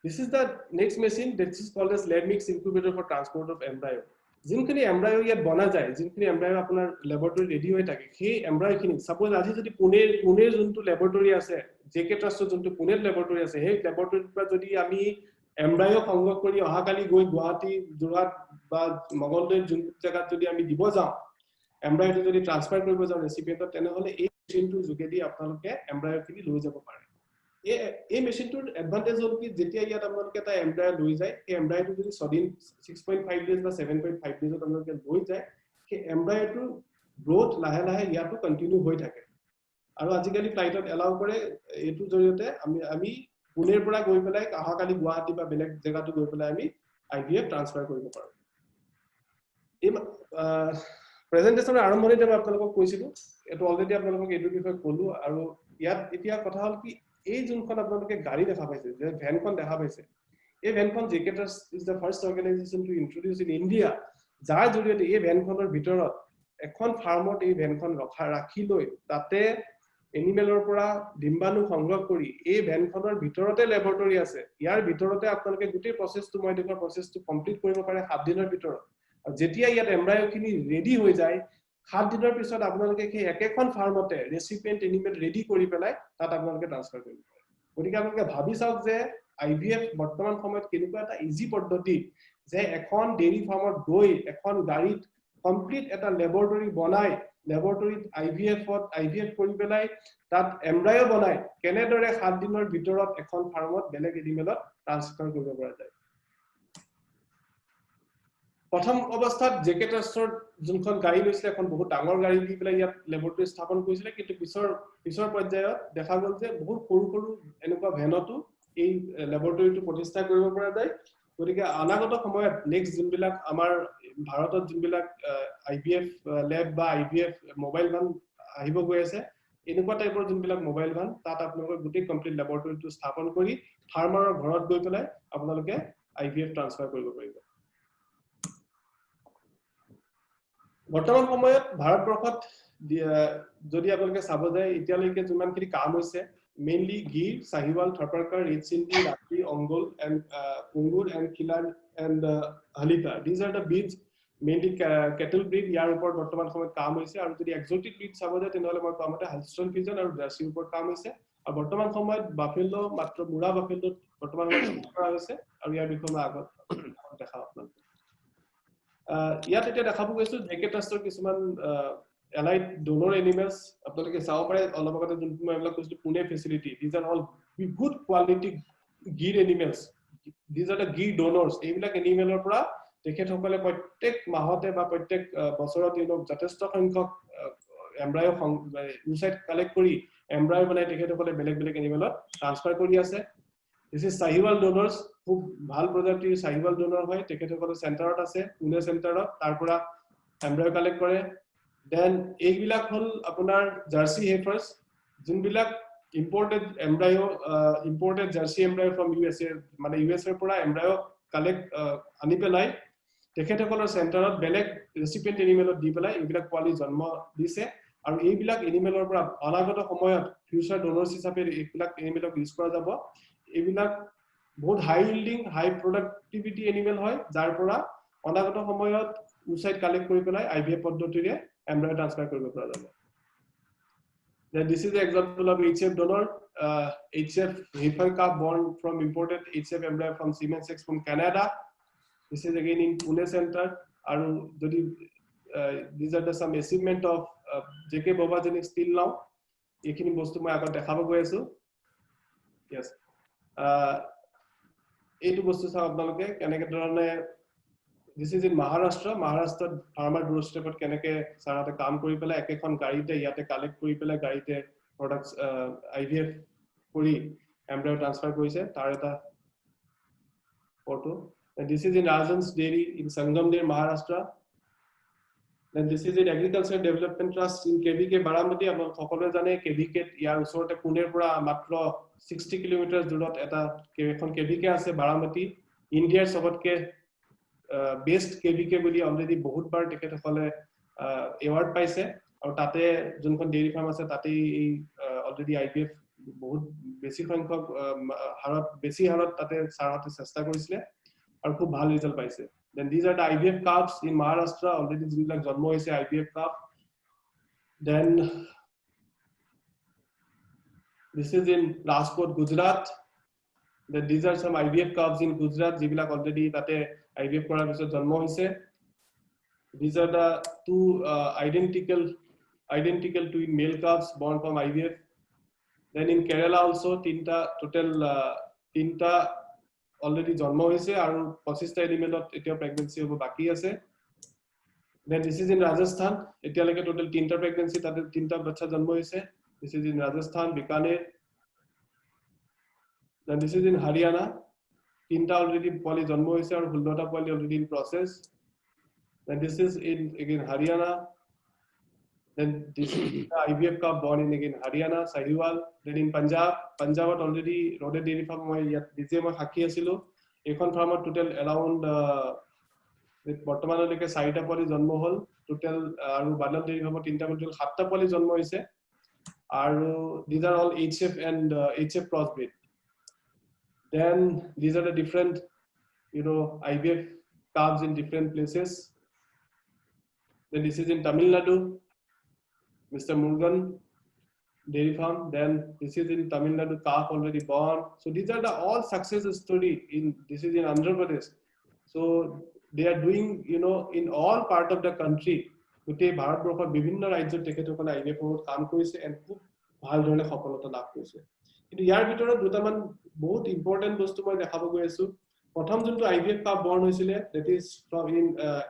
This is the next machine that is called as lab mix incubator for transport of embryo. जिनখিনি এমব্ৰায়ো ইয়াত বনা যায় जिनখিনি এমব্ৰায়ো আপোনাৰ ল্যাবৰেটৰী ৰেডি হৈ থাকে সেই এমব্ৰায়োখিনি সাপোজ আজি যদি পুনেৰ যোনটো ল্যাবৰেটৰী আছে জেকে ট্ৰাষ্টৰ যোনটো পুনেৰ ল্যাবৰেটৰী আছে সেই ল্যাবৰেটৰীৰ পৰা যদি আমি এমব্ৰায়ো সংগ্ৰহ কৰি অহাকালি গৈ গুৱাহাটী যোৰহাট বা মঙ্গলদৈৰ যোনটো জায়গাত যদি আমি দিব যাওঁ এমব্ৰায়োটো যদি ট্ৰান্সফাৰ কৰিব যাওঁ ৰেচিপিয়েন্টত তেনেহলে এই মেচিনটোৰ যোগেদি আপোনালোকে এমব্ৰায়োখিনি লৈ যাব পাৰে এই মেচিনটোৰ এডভান্টেজ হ'ল কি যেতিয়া ইয়াত আপোনালোকে এটা এমব্ৰায়ো লৈ যায় এই এমব্ৰায়োটো যদি 6 দিন 6.5 ডেজ বা 7.5 ডেজত আপোনালোকে লৈ যায় সেই এমব্ৰায়োটোৰ গ্ৰোথ লাহে লাহে ইয়াতো কন্টিনিউ হৈ থাকে আৰু আজিকালি ফ্লাইটত এলাউ কৰে এইটো জৰিয়তে আমি পুনেৰ পৰা গৈ পেলাই অহাকালি গুৱাহাটী বা বেলেগ জেগাতো গৈ পেলাই আমি আইভিএফ ট্ৰান্সফাৰ কৰিব পাৰোঁ এই প্ৰেজেন্টেচনৰ আৰম্ভণিতে মই আপোনালোকক কৈছিলো এটো অলৰেডি আপোনালোকক এইটো বিষয়ে ক'লো আৰু ইয়াত এতিয়া কথা হ'ল কি এই যোনখন আপোনালোকে গাড়ী দেখা পাইছে যে ভ্যানখন দেখা পাইছে এই ভ্যানখন J K Trust is the first organisation to introduce in India যাৰ জৰিয়তে এই ভ্যানখনৰ ভিতৰত এখন ফাৰ্মত এই ভ্যানখন ৰাখি লৈ তাতে এনিমেলৰ পৰা ডিম্বাণু সংগ্ৰহ কৰি এই ভ্যানখনৰ ভিতৰতে ল্যাবৰেটৰী আছে ইয়াৰ ভিতৰতে আপোনালোকে গোটেই প্ৰসেছটো মই দেখুৱা প্ৰসেছটো কমপ্লিট কৰিব পাৰে 7 দিনৰ ভিতৰত আৰু যেতিয়া ইয়াত এমব্ৰায়োখিনি ৰেডি হৈ যায় 7 দিনৰ পিছত আপোনালোকে সেই একেখন ফাৰ্মতে ৰেচিপিয়েন্ট এনিমেল ৰেডি কৰি পেলাই তাত আপোনালোকে ট্ৰান্সফাৰ কৰিব পাৰে গতিকে আপোনালোকে ভাবি চাওক যে IVF বৰ্তমান সময়ত কেনেকুৱা এটা ইজি পদ্ধতি যে এখন ডেইৰী ফাৰ্মত গৈ এখন গাড়ীত কমপ্লিট এটা ল্যাবৰেটৰী বনাই ল্যাবৰেটৰীত IVF কৰি পেলাই তাত এমব্ৰায়ো বনাই কেনেদৰে 7 দিনৰ ভিতৰত এখন ফাৰ্মত বেলেগ এনিমেলত ট্ৰান্সফাৰ কৰিব পৰা যায় প্ৰথম অৱস্থাত জেকে ট্ৰাষ্টৰ যোনখন গাড়ী লৈছিলে এখন বহুত ডাঙৰ গাড়ী দি পেলাই ইয়াত ল্যাবৰেটৰী স্থাপন কৰিছিলে কিন্তু পিছৰ পৰ্যায়ত দেখা গ'ল যে বহুত সৰু এনেকুৱা ভেনতো এই ল্যাবৰেটৰীটো প্ৰতিষ্ঠা কৰিব পৰা যায় গতিকে অনাগত সময়ত নেক্সট যোনবিলাক আমাৰ ভাৰতত যোনবিলাক IVF ল্যাব বা IVF মোবাইল ভান আহিব গৈ আছে এনেকুৱা টাইপৰ যোনবিলাক মোবাইল ভান তাত আপোনালোকে গোটেই কমপ্লিট ল্যাবৰেটৰীটো স্থাপন কৰি ফাৰ্মাৰৰ ঘৰত গৈ পেলাই আপোনালোকে IVF ট্ৰান্সফাৰ কৰিব পাৰিব বৰ্তমান সময়ত ভাৰতবৰ্ষত যদি আপোনালোকে চাব যায় এতিয়ালৈকে যিমানখিনি কাম হৈছে mainly Gir Sahiwal Tharparkar Red Sindhi Rathi Ongole and Punganur and Khillar and হালিতা these are the breeds mainly cattle breed ইয়াৰ ওপৰত বৰ্তমান সময়ত কাম হৈছে আৰু যদি এক্সোটিক ব্ৰিড চাব যায় তেনেহ'লে মই কোৱামতে হালষ্টন ফিজন আৰু জাৰ্চিৰ ওপৰত কাম হৈছে আৰু বৰ্তমান সময়ত বাফেলো মাত্ৰ মুৰা বাফেলোত বৰ্তমান কৰা হৈছে আৰু ইয়াৰ বিষয়ে মই আগত দেখাম আপোনালোকক ইয়াত এতিয়া দেখাব গৈছো জেকে ট্ৰাষ্টৰ কিছুমান allied donor animals আপোনালোকে চাব পাৰে অলপ আগতে যোনটো মই এইবিলাক কৈছিলো Pune facility these are all good quality gear animals these are the gear donors এইবিলাক এনিমেলৰ পৰা তেখেতসকলে প্ৰত্যেক মাহতে বা প্ৰত্যেক বছৰত যথেষ্ট সংখ্যক এমব্ৰায়ো ইনসাইট কালেক্ট কৰি এমব্ৰায়ো বনাই তেখেতসকলে বেলেগ এনিমেলত ট্ৰান্সফাৰ কৰি আছে This is Sahiwal donors খুব ভাল প্ৰজাতিৰ Sahiwal donor হয় তেখেতসকলে চেণ্টাৰত আছে পুনে চেণ্টাৰত তাৰ পৰা এমব্ৰায়ো কালেক্ট কৰে দেন এইবিলাক হল আপোনাৰ জাৰ্সি হেফাৰ্স যোনবিলাক imported এমব্ৰায়ো imported jersey এমব্ৰায়ো from USA মানে USA ৰ পৰা এমব্ৰায়ো কালেক্ট আনি পেলাই তেখেতসকলৰ চেণ্টাৰত বেলেগ ৰেচিপিয়েন্ট এনিমেলত দি পেলাই এইবিলাক পোৱালি জন্ম দিছে আৰু এইবিলাক এনিমেলৰ পৰা অনাগত সময়ত ফিউচাৰ ডোনৰ্স হিচাপে এইবিলাক এনিমেলক ইউজ কৰা যাব এইবিলাক বহুত হাই ইল্ডিং হাই প্ৰডাক্টিভিটি এনিমেল হয় যাৰ পৰা অনাগত সময়ত ইনসাইট কালেক্ট কৰি পেলাই IVF পদ্ধতিৰে এমব্ৰায়ো ট্ৰান্সফাৰ কৰিব পৰা যাব Then this is the example of HF donor HF heifer calf born from imported HF embryo from Siemens X from Canada this is again in Pune center আৰু যদি these are the some achievement of JK Bobagenics till now এইখিনি বস্তু মই আগত দেখাব গৈ আছো yes এইটো বস্তু চাও আপোনালোকে কেনেকে ধৰণে this is in Maharashtra farmer doorstepত কেনেকে সাৰাতে কাম কৰি পেলাই একেখন গাড়ীতে ইয়াতে কালেক্ট কৰি পেলাই গাড়ীতে প্ৰডাক্টস IVF কৰি এমব্ৰায়ো ট্ৰান্সফাৰ কৰিছে তাৰ এটা photo and this is in Rajan's dairy in Sangamner Maharashtra then this is in agriculture development trust in KVK Baramati আপোনালোক সকলোৱে জানে KVK ইয়াৰ ওচৰতে পুনেৰ পৰা মাত্ৰ 60 কিলোমিটাৰ দূৰত এটা এখন KVK আছে বাৰামতি ইণ্ডিয়াৰ সবতকে বেস্ট KVK বুলি অলৰেডি বহুত বাৰ তেখেতসকলে এৱাৰ্ড পাইছে আৰু তাতে যোনখন ডেইৰী ফাৰ্ম আছে তাতে এই অলৰেডি IVF বহুত বেছি সংখ্যক বেছি হাৰত তাতে সাৰাতে চেষ্টা কৰিছিলে আৰু খুব ভাল ৰিজাল্ট পাইছে then these are the IVF calves in Maharashtra already যিবিলাক জন্ম হৈছে IVF calf then this is in Rajkot Gujarat then these are some IVF calves in Gujarat যিবিলাক already তাতে IVF কৰাৰ পিছত জন্ম হৈছে these are the two identical twin male calves born from IVF then in Kerala also তিনটা already জন্ম হৈছে আৰু 25টা এনিমেলত এতিয়া প্ৰেগন্যান্সি হ'ব বাকি আছে then this is in Rajasthan এতিয়ালৈকে টোটাল 3টা প্ৰেগন্যান্সি তাতে 3টা বাচ্চা জন্ম হৈছে this is in Rajasthan Bikaner then this is in Haryana 3টা already পোৱালি জন্ম হৈছে আৰু 16টা পোৱালি already in process then this is in again Haryana then this is the IVF calf born in again Haryana Sahiwal then in Punjab already Roded Dairy Farm মই ইয়াত নিজে মই সাক্ষী আছিলো এখন ফাৰ্মত টোটাল around বৰ্তমানলৈকে 4টা পোৱালি জন্ম হল টোটাল আৰু বাদল ডেইৰী ফাৰ্মত 3টা টোটাল 7টা পোৱালি জন্ম হৈছে আৰু these are all HF and HF crossbreed then these are the different IVF calves in different places then this is in Tamil Nadu Mr. Murugan dairy farm. Then this is in Tamil Nadu, calf already born. So these are the all success story this is in Andhra Pradesh. So they are doing, in all part of the country. গোটেই ভাৰতবৰ্ষৰ বিভিন্ন ৰাজ্যত তেখেতসকলে IVF-ত কাম কৰিছে and খুব ভাল ধৰণে সফলতা লাভ কৰিছে। কিন্তু ইয়াৰ ভিতৰত দুটামান বহুত ইম্পৰ্টেন্ট বস্তু মই দেখাব গৈ আছো। প্ৰথম যোনটো IVF কাপ বৰ্ণ হৈছিলে, that is from in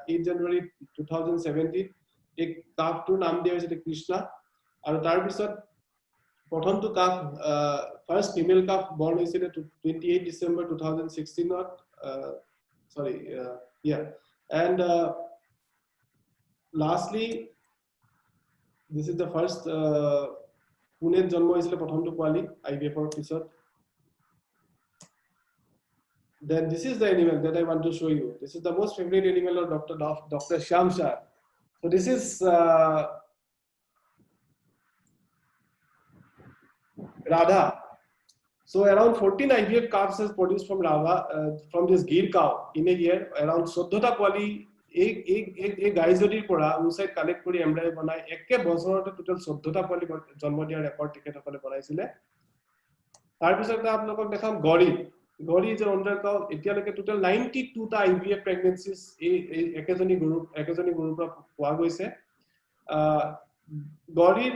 8 January 2017, এই কাপটোৰ নাম দিয়া হৈছিলে কৃষ্ণা। আৰু তাৰ পিছত প্ৰথমটো কাপ ফাৰ্ষ্ট ফিমেল কাপ বৰ্ণ হৈছিলে 28 December 2016 and lastly, this is the first Pune জন্ম হৈছিলে প্ৰথমটো পোৱালি IVF-ৰ পিছত। Then this is the animal that I want to show you. This is the most favorite animal of Dr. Shyam Shah. So this is Radha. So around 14 IVF calves is produced from Radha, from this Gir cow in a year. Around 14 ta poali एक गाइजडीर পৰা উসাইড কালেক্ট কৰি এমব্ৰাই বনাই একে বছৰতে টোটাল 14 টা পোৱালি জন্ম দিয়া ৰেকৰ্ড টিকেটসকলে বনাইছিলে। তাৰ পিছত আপোনালোকক দেখাম গৰি যে অন্ডাৰ কাউ এতিয়ালৈকে টোটাল 92 টা IVF প্ৰেগনেন্সিজ এই একেজনী গৰুৰ পৰা পোৱা গৈছে। গৰিৰ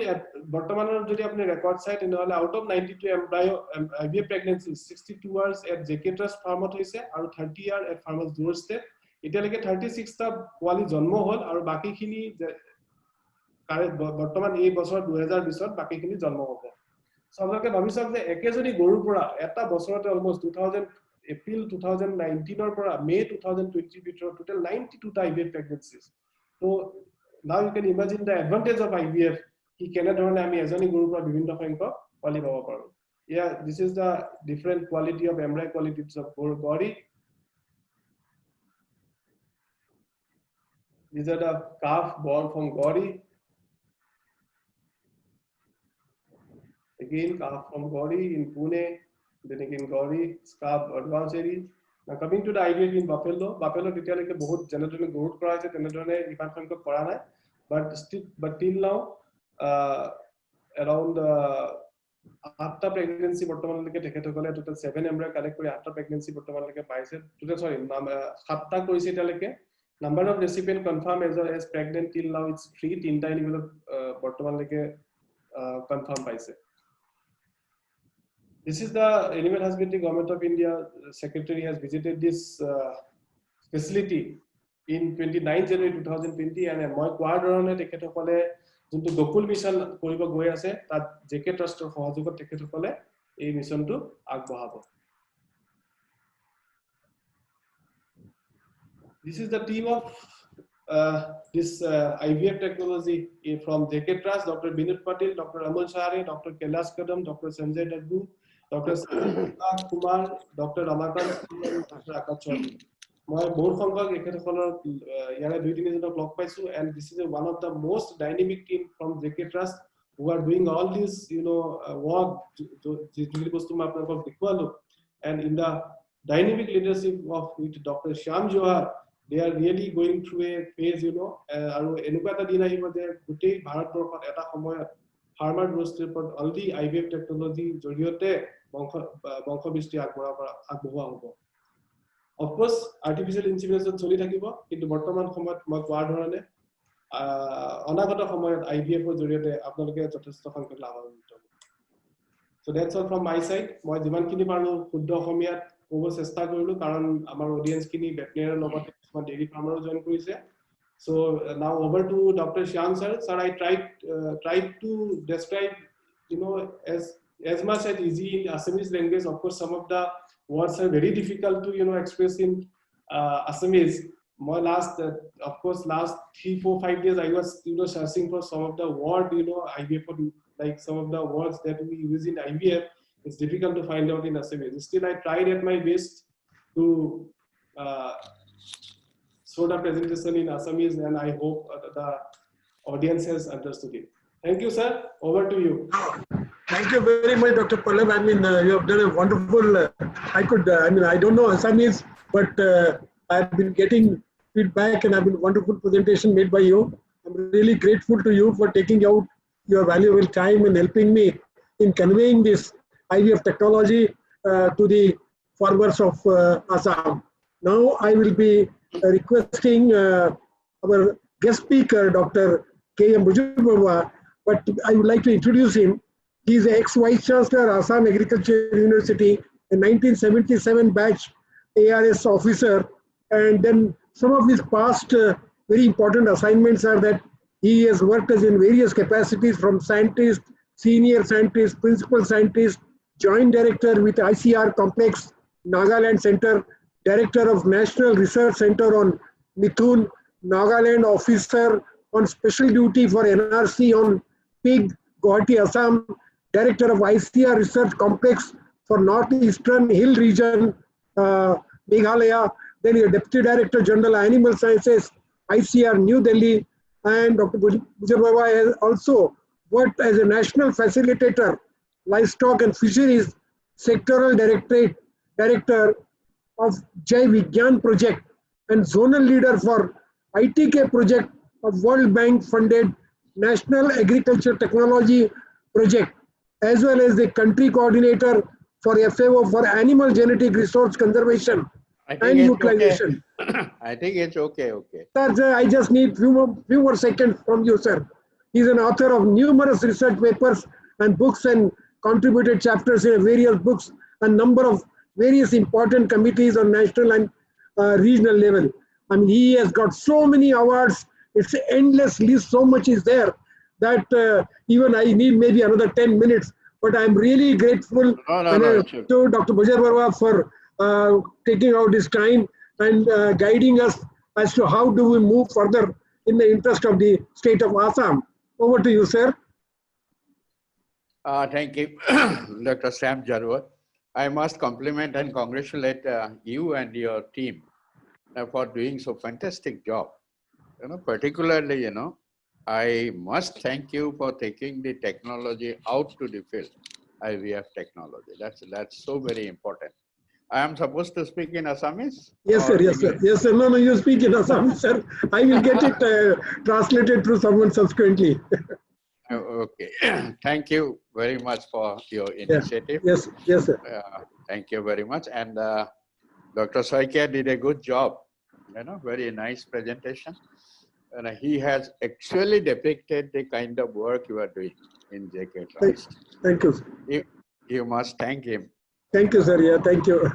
বৰ্তমানৰ যদি আপুনি ৰেকৰ্ড চাই তেনেহলে out of 92 embryo IVF pregnancies 62 years at JK Trust ফাৰ্মত হৈছে আৰু 30 ইয়াৰ এট ফাৰ্মাৰ্স ডোৰষ্টেপ। এতিয়ালৈকে 36 টা পোৱালি জন্ম হল আৰু বাকিখিনি বৰ্তমান এই বছৰ 2020 বাকিখিনি জন্ম হ'ব। সবকে ভাবিছক যে একেজনী গৰুৰ পৰা এটা বছৰতে অলমোস্ট এপ্ৰিল 2019 পৰা মে 2020 ভিতৰত টোটাল 92 টা IVF প্ৰেগনেন্সিজ। So now you can imagine the advantage of IVF কি কেনে ধৰণে আমি এজনী গৰুৰ পৰা বিভিন্ন সংখ্যক পোৱালি পাব পাৰো। Yeah, this is the different quality of embryo qualities of gori. These are the calf born from Gauri. Again, calf from Gauri in Pune. Then again, Gauri, calf advanced series. Now coming to the IVF in Buffalo. Buffalo detail like बहुत generally growth करा है, generally इपान फंक करा है. But till now, around 8টা pregnancy বৰ্তমান লৈকে তেখেতসকলে total 7 embryo collect কৰি 8টা pregnancy বৰ্তমান লৈকে পাইছে। Total sorry 7টা কৰিছে এতিয়ালৈকে। Number of recipient confirmed as pregnant till now it's 3 তিনটা এনিমেল বৰ্তমান লৈকে confirm পাইছে। This is the Animal Husbandry Government of India Secretary has visited this facility in 29 January 2020 and মই কোৱাৰ ধৰণে তেখেতসকলে যোনটো গকুল মিছন কৰিব গৈ আছে তাত জেকে ট্ৰাষ্টৰ সহযোগত তেখেতসকলে এই মিছনটো আগবঢ়াব। This is the team of this IVF technology from JK Trust, Dr. Binod Patil, Dr. Aman Shahare, Dr. Kailash Kadam, Dr. Sanjay Daggu, Dr. Kumar, Dr. Ramakant, Dr. Akash Chaudhary. মই বহুত সংখ্যক এখেতসকলৰ ইয়াৰে 2-3 জনক লগ পাইছো and this is one of the most dynamic team from JK Trust who are doing all this work যিটো বস্তু মই আপোনালোকক দেখুৱালো and in the dynamic leadership of with Dr. Shyam Johar they are really going through a phase আৰু এনেকুৱা এটা দিন আহিব যে গোটেই ভাৰতবৰ্ষত এটা সময়ত ফাৰ্মাৰ ডোৰষ্টেপত অলৰেডি IVF টেকনলজি জৰিয়তে বংশ বৃদ্ধি আগবঢ়োৱা হ'ব। Of course artificial insemination চলি থাকিব কিন্তু বৰ্তমান সময়ত মই কোৱাৰ ধৰণে অনাগত সময়ত IVF ৰ জৰিয়তে আপোনালোকে যথেষ্ট সংখ্যক লাভান্বিত হ'ব। So that's all from my side. মই যিমানখিনি পাৰো শুদ্ধ অসমীয়াত ক'ব চেষ্টা কৰিলো কাৰণ আমাৰ অডিয়েন্স খিনি ভেটেৰিনাৰীৰ লগতে কিছুমান ডেইৰী ফাৰ্মাৰো জয়েন কৰিছে। So now over to Dr. Shyam sir. Sir, I tried to describe as much as easy in Assamese language. Of course some of the words are very difficult to express in Assamese. More last 3-4-5 days I was searching for some of the word IVF like some of the words that we use in IVF. It's difficult to find out in Assamese. Still I tried at my best to show the presentation in Assamese and I hope the audience has understood it. Thank you sir, over to you. Thank you very much, Dr. Pallav. I mean, you have done a wonderful. I don't know Assamese, but I've been getting feedback and I've been wonderful presentation made by you. I'm really grateful to you for taking out your valuable time in helping me in conveying this IVF technology to the farmers of Assam. Now I will be requesting our guest speaker, Dr. K.M. Bujarbhai, but I would like to introduce him. He is ex-Vice Chancellor, Assam Agriculture University, a 1977 batch ARS officer, and then some of his past very important assignments are that he has worked as in various capacities from scientist, senior scientist, principal scientist, joint director with ICR Complex, Nagaland Center, director of National Research Center on Mithun, Nagaland officer on special duty for NRC on pig, Guwahati, Assam, director of ICR Research Complex for Northeastern Hill Region, Meghalaya, then a deputy director general Animal Sciences, ICR New Delhi, and Dr. Bujarbhai has also worked as a national facilitator, livestock and fisheries sectoral director of Jai Vigyan project and zonal leader for ITK project of World Bank funded National Agriculture Technology project, as well as the country coordinator for FAO for animal genetic resource conservation and utilization. Okay. I think it's okay. Sir, I just need few more seconds from you, sir. He's an author of numerous research papers and books and contributed chapters in various books and number of various important committees on national and regional level. I mean, he has got so many awards. It's an endless list. So much is there that even I need maybe another 10 minutes. But I'm really grateful to Dr. Bujarbhai for taking out his time and guiding us as to how do we move further in the interest of the state of Assam. Over to you, sir. Thank you, Dr. Sam Jarwat. I must compliment and congratulate you and your team for doing so fantastic job. Particularly, I must thank you for taking the technology out to the field, IVF technology. That's so very important. I am supposed to speak in Assamese? Yes, sir. Yes, sir. Yes, sir. No, you speak in Assamese, sir. I will get it translated through someone subsequently. Okay. Thank you very much for your initiative. Yes, sir. Thank you very much. And Dr. Soikia did a good job. Very nice presentation. And he has actually depicted the kind of work you are doing in JK Trust. Thank you, sir. You must thank him. Thank you, sir. Yeah, thank you.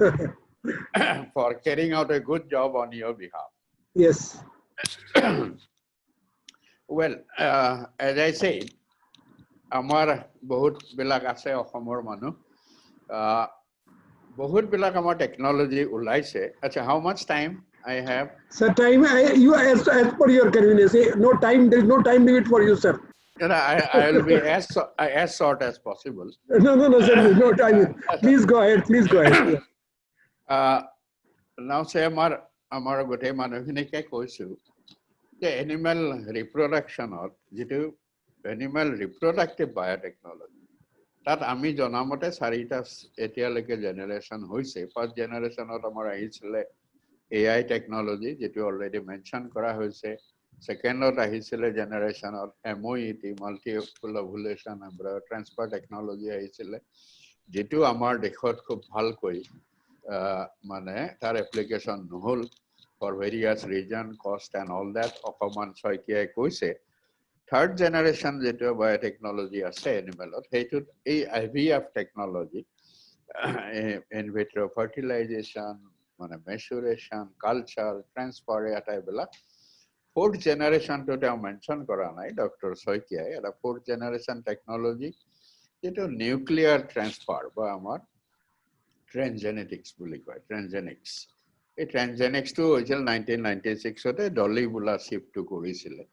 For carrying out a good job on your behalf. Yes. Well, as I said, Amar bahut bilak ase Asomor manu. Bahut bilak amar technology ulaise. Acha, how much time I have? Sir, time you as per your convenience. No time. There is no time limit for you, sir. I will be as short as possible. No, sir. No time. Please go ahead. Please go ahead. Now say amar gote manuhine ke koisu. The animal reproduction or jitu animal reproductive biotechnology. That ami jonamote sarita etialeke generation hoise. First generation or amar ahisile AI technology, jitu already mentioned kora hoise. Second or ahisile generation or MOET, multiple ovulation embryo transfer technology ahisile. Jitu amar dekhot khub bhal koi mane tar application nuhol for various region, cost and all that. Okaman Soikia koise. Third generation jitu biotechnology ase animal hetu ei IVF technology in vitro fertilization, maturation, culture, transfer eta ebila. Fourth generation to mention kora nai Dr. Soikia eta fourth generation technology jitu nuclear transfer ba amar transgenetics boli koy transgenics. এই ট্রান্সজেনিক্সটো হৈছিল 1996 ডলি বুলা শিপটো কৰিছিলে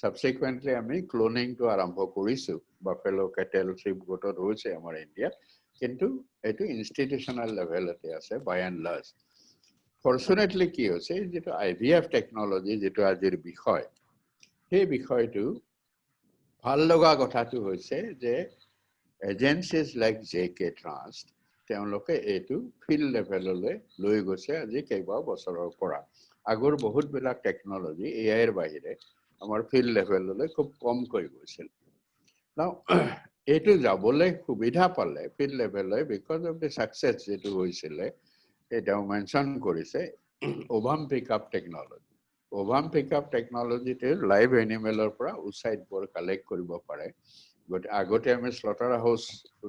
সাবসিকুৱেন্টলি আমি ক্লোনিংটো আৰম্ভ কৰিছো বাফেলো কেটেল শিপ গোটত হৈছে আমাৰ ইণ্ডিয়াত কিন্তু এটো ইনষ্টিটিউশনাল লেভেলতে আছে বাই এণ্ড লাৰ্জ ফৰচুনেটলি কি হৈছে যেটো আইভিএফ টেকনলজি যেটো আজিৰ বিষয় সেই বিষয়টো ভাল লগা কথাটো হৈছে যে এজেন্সিজ লাইক জেকে ট্ৰাষ্ট তেওঁলোকে এটো ফিল্ড লেভেললৈ লৈ গৈছে আজি কেইবা বছৰৰ পৰা আগৰ বহুত বিলাক টেকনলজি এআইৰ বাহিৰে আমাৰ ফিল্ড লেভেললৈ খুব কম কৈ গৈছিল Now, এইটো যাবলৈ সুবিধা পালে ফিল্ড লেভেললৈ বিকজ অফ দ্য সাকসেস যেটো হৈছিলে এটাও মেনশন কৰিছে ovum pickup technology ovum pickup টেকনলজিতে লাইভ এনিমেলৰ পৰা উসাইডবোৰ কালেক্ট কৰিব পাৰে গট আগতে আমি স্লটাৰ হাউস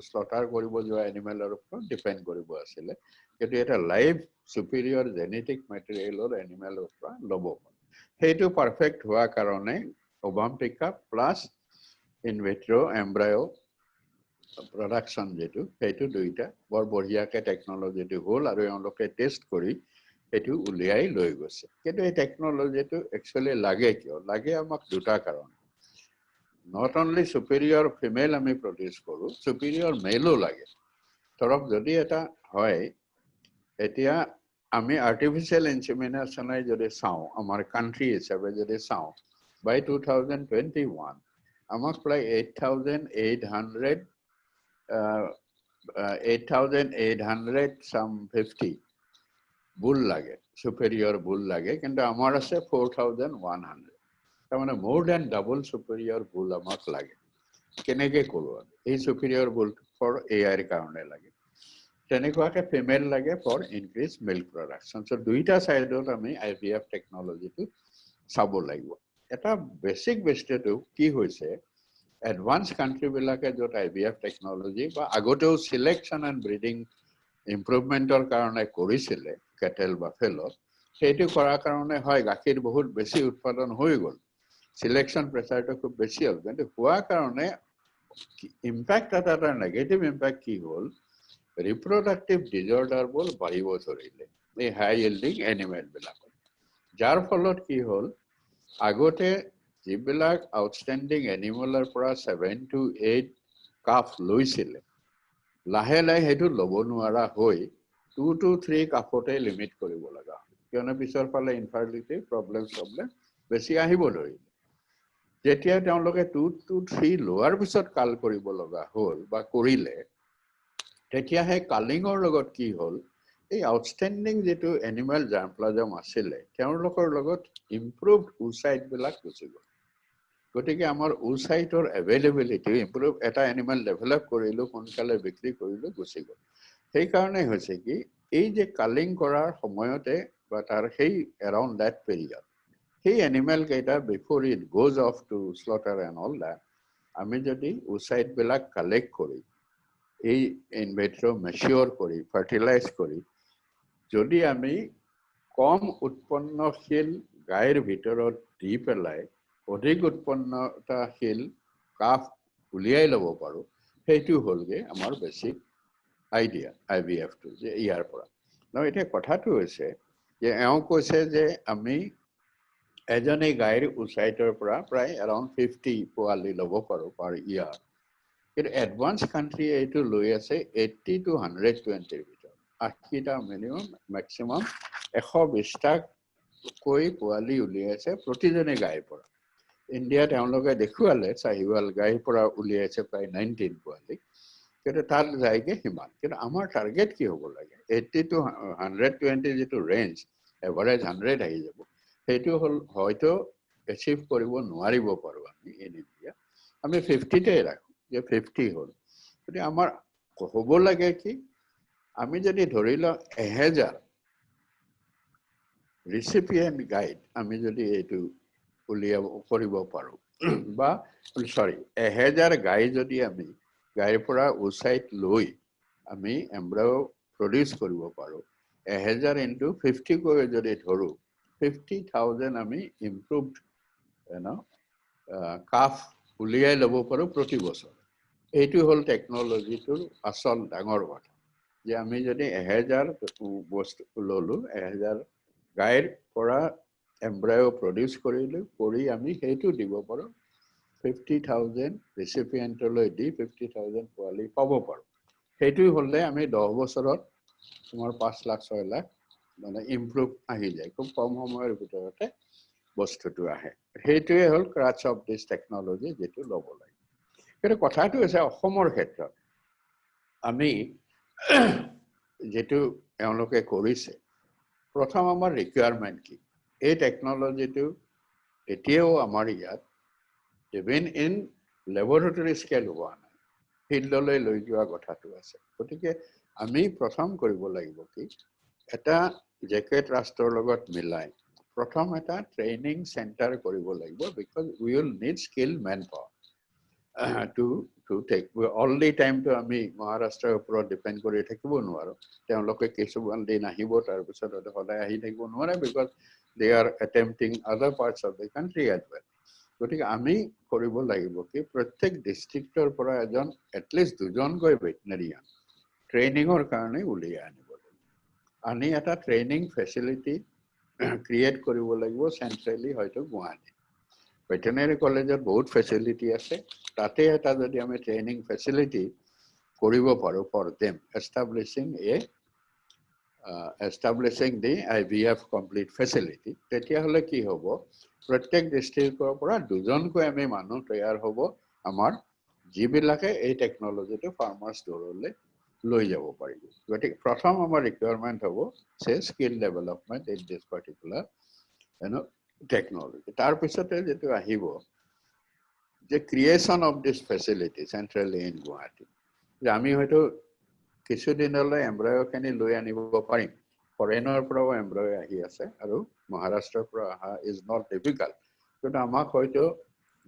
স্লটাৰ কৰিব যোৱা এনিমেলৰ ওপৰত ডিপেন্ড কৰিব আছিল কিন্তু এটা লাইভ সুপিৰিয়ৰ জেনেটিক ম্যাটেৰিয়েলৰ এনিমেলৰ পৰা ল'ব সেইটো পাৰফেক্ট হোৱা কাৰণে ovum pickup plus in vitro embryo production যেটো সেইটো দুইটা বৰ বঢ়িয়াকে টেকনলজিটো হ'ল আৰু এওঁলোকে টেষ্ট কৰি এটো উলিয়াই লৈ গৈছে কিন্তু এই টেকনলজিটো একচুয়ালি লাগে কিয় লাগে আমাক দুটা কাৰণ not only superior female আমি produce কৰো superior male লাগে ধৰক যদি এটা হয় এতিয়া আমি artificial insemination যদি চাও আমাৰ কান্ট্ৰি হিচাপে যদি চাও by 2021 among like 8,800 some 50 bull lage superior bull lage kintu amar ase 4,100 tamane more than double superior bull amak lage keneke koru ei superior bull for AR karone lage tenekuake female lage for increased milk production so duita side ot ami IVF technology tu sabo lagibo এটা বেসিক বেস্টেটো কি হৈছে advanced country বিলাকে যত IVF technology বা আগতেও selection and breeding improvement or কাৰণে কৰিছিলে cattle buffalo সেইটো কৰাৰ কাৰণে হয় গাখীৰ বহুত বেছি উৎপাদন হৈ গল selection pressure টো খুব বেছি হ'ল কিন্তু হোৱাৰ কাৰণে impact এটা নেগেটিভ impact কি হ'ল reproductive disorder বোৰ বাঢ়িব ধৰিলে এই high yielding animal বিলাক যাৰ ফলত কি হ'ল আগতে যিবিলাক আউটস্ট্যান্ডিং এনিমেলৰ পৰা 7 to 8 কাফ লৈছিলে লাহে লাহে হেতু লব নোৱাৰা হৈ 2 to 3 কাফতে লিমিট কৰিব লগা কিয়নো পিছৰ ফালে ইনফাৰ্টিলিটি প্ৰবলেম বেছি আহিব ধৰিলে যেতিয়া তেওঁলোকে 2 to 3 লোৱাৰ পিছত কাল কৰিব লগা হ'ল বা কৰিলে তেতিয়া হে কালিঙৰ লগত কি হ'ল এই আউটস্ট্যান্ডিং যেটো এনিমেল জাৰ্মপ্লাজম আছিলে তেওঁলোকৰ লগত ইমপ্ৰুভড ওসাইট বিলাক গুচি গ'ল গতিকে আমাৰ ওসাইটৰ এভেইলেবিলিটি ইমপ্ৰুভ এটা এনিমেল ডেভেলপ কৰিলো কোনকালে বিক্ৰী কৰিলো গুচি গ'ল সেই কাৰণে হৈছে কি এই যে কালিং কৰাৰ সময়তে বা তাৰ সেই around that period সেই এনিমেল কেইটা before it goes off to slaughter and all that আমি যদি ওসাইট বিলাক কালেক্ট কৰি এই ইন ভিট্ৰো ম্যাচিউৰ কৰি ফাৰ্টিলাইজ কৰি যদি আমি কম উৎপন্নশীল গাইৰ ভিতৰত দি পেলাই অধিক উৎপন্নতাশীল কাফ উলিয়াই ল'ব পাৰো সেইটো হ'লগে আমাৰ বেসিক আইডিয়া IVF টো যে ইয়াৰ পৰা ন এটা কথাটো হৈছে যে এওঁ কৈছে যে আমি এজনে গাইৰ উসাইটৰ পৰা প্ৰায় around 50 পোৱালি ল'ব পাৰো পাৰ ইয়াৰ কিন্তু এডভান্স কান্ট্ৰি এইটো লৈ আছে 80 to 120 ভিতৰত 80টা মিনিমাম ম্যাক্সিমাম 120টা কৈ পোৱালি উলিয়াইছে প্ৰতিজনে গাইৰ পৰা ইন্ডিয়াত তেওঁলোকে দেখুৱালে চাহিৱাল গাইৰ পৰা উলিয়াইছে প্ৰায় 19 পোৱালি কিন্তু তাত যায়গে হিমান কিন্তু আমাৰ টাৰ্গেট কি হ'ব লাগে 80 to 120 যেটো ৰেঞ্জ এভাৰেজ 100 আহি যাব সেইটো হল হয়তো এচিভ কৰিব নোৱাৰিব পাৰো আমি ইন ইণ্ডিয়া আমি 50 তে ৰাখো যে 50 হল কিন্তু আমাৰ হ'ব লাগে কি আমি যদি ধৰিল 1000 ৰিচিপিয়েন্ট গাইড আমি যদি এইটো উলিয়াব কৰিব পাৰো বা সৰি 1000 গাই যদি আমি গাইৰ পৰা ওসাইট লৈ আমি এমব্ৰায়ো প্ৰডিউস কৰিব পাৰো 1000 into 50 কৈ যদি ধৰো 50,000 আমি ইমপ্ৰুভড কাফ উলিয়াই ল'ব পাৰো প্ৰতি বছৰ এইটো হল টেকনলজিটোৰ আসল ডাঙৰ কথা যে আমি যদি 1000 বস্তু ললো 1000 গাইৰ পৰা এমব্ৰায়ো প্ৰডিউস কৰিলো কৰি আমি সেইটো দিব পাৰো 50,000 ৰিচিপিয়েন্টলৈ দি 50,000 পোৱালি পাব পাৰো সেইটো হলে আমি 10 বছৰত তোমাৰ 5 লাখ 6 লাখ মানে ইমপ্ৰুভ আহি যায় খুব কম সময়ৰ ভিতৰতে বস্তুটো আহে সেইটোৱে হল ক্ৰাচ অফ দিস টেকনলজি যেটো ল'ব লাগে কিন্তু কথাটো হৈছে অসমৰ ক্ষেত্ৰত আমি যেটো এওঁলোকে কৰিছে প্ৰথম আমাৰ ৰিকুৱাৰমেন্ট কি এই টেকনলজিটো এতিয়াও আমাৰ ইয়াত even in লেবৰেটৰী স্কেল হোৱা নাই, ফিল্ডলৈ লৈ যোৱা কথাটো আছে। গতিকে আমি প্ৰথম কৰিব লাগিব কি, এটা জেকে ট্ৰাষ্টৰ লগত মিলাই প্ৰথম এটা ট্ৰেইনিং চেণ্টাৰ কৰিব লাগিব, because we will need skill man power to take all the time to আমি মহাৰাষ্ট্ৰৰ ওপৰত ডিপেণ্ড কৰি থাকিব নোৱাৰো। তেওঁলোকে কিছুমান দিন আহিব, তাৰপিছত সদায় আহি থাকিব নোৱাৰে, because they are attempting other parts of the country as well. গতিকে আমি কৰিব লাগিব কি, প্ৰত্যেক ডিষ্ট্ৰিক্টৰ পৰা এজন এটলিষ্ট দুজনকৈ ভেটেনেৰিয়ান ট্ৰেইনিঙৰ কাৰণে উলিয়াই আনিব লাগিব। আনি এটা ট্ৰেইনিং ফেচিলিটি ক্ৰিয়েট কৰিব লাগিব চেণ্ট্ৰেলি, হয়তো গুৱাহাটী ভেটেনেৰি কলেজত বহুত ফেচিলিটি আছে, তাতে এটা যদি আমি ট্ৰেইনিং ফেচিলিটি কৰিব পাৰোঁ for them, establishing the IVF complete facility, তেতিয়াহ'লে কি হ'ব, প্ৰত্যেক ডিষ্ট্ৰিক্টৰ পৰা দুজনকৈ আমি মানুহ তৈয়াৰ হ'ব আমাৰ, যিবিলাকে এই টেকনলজিটো ফাৰ্মাৰ্ছ ডৰলৈ লৈ যাব পাৰিব। গতিকে প্ৰথম আমাৰ ৰিকুৱাৰমেণ্ট হ'ব skill development in this particular technology. তাৰপিছতে যেটো আহিব যে creation of this facility centrally in Guwahati, যে আমি হয়তো কিছুদিনলৈ এমব্ৰয়খিনি লৈ আনিব পাৰিম, ফৰেনৰ পৰাও এমব্ৰয় আহি আছে আৰু মহাৰাষ্ট্ৰৰ পৰা অহা ইজ নট ডিফিকাল্ট, কিন্তু আমাক হয়তো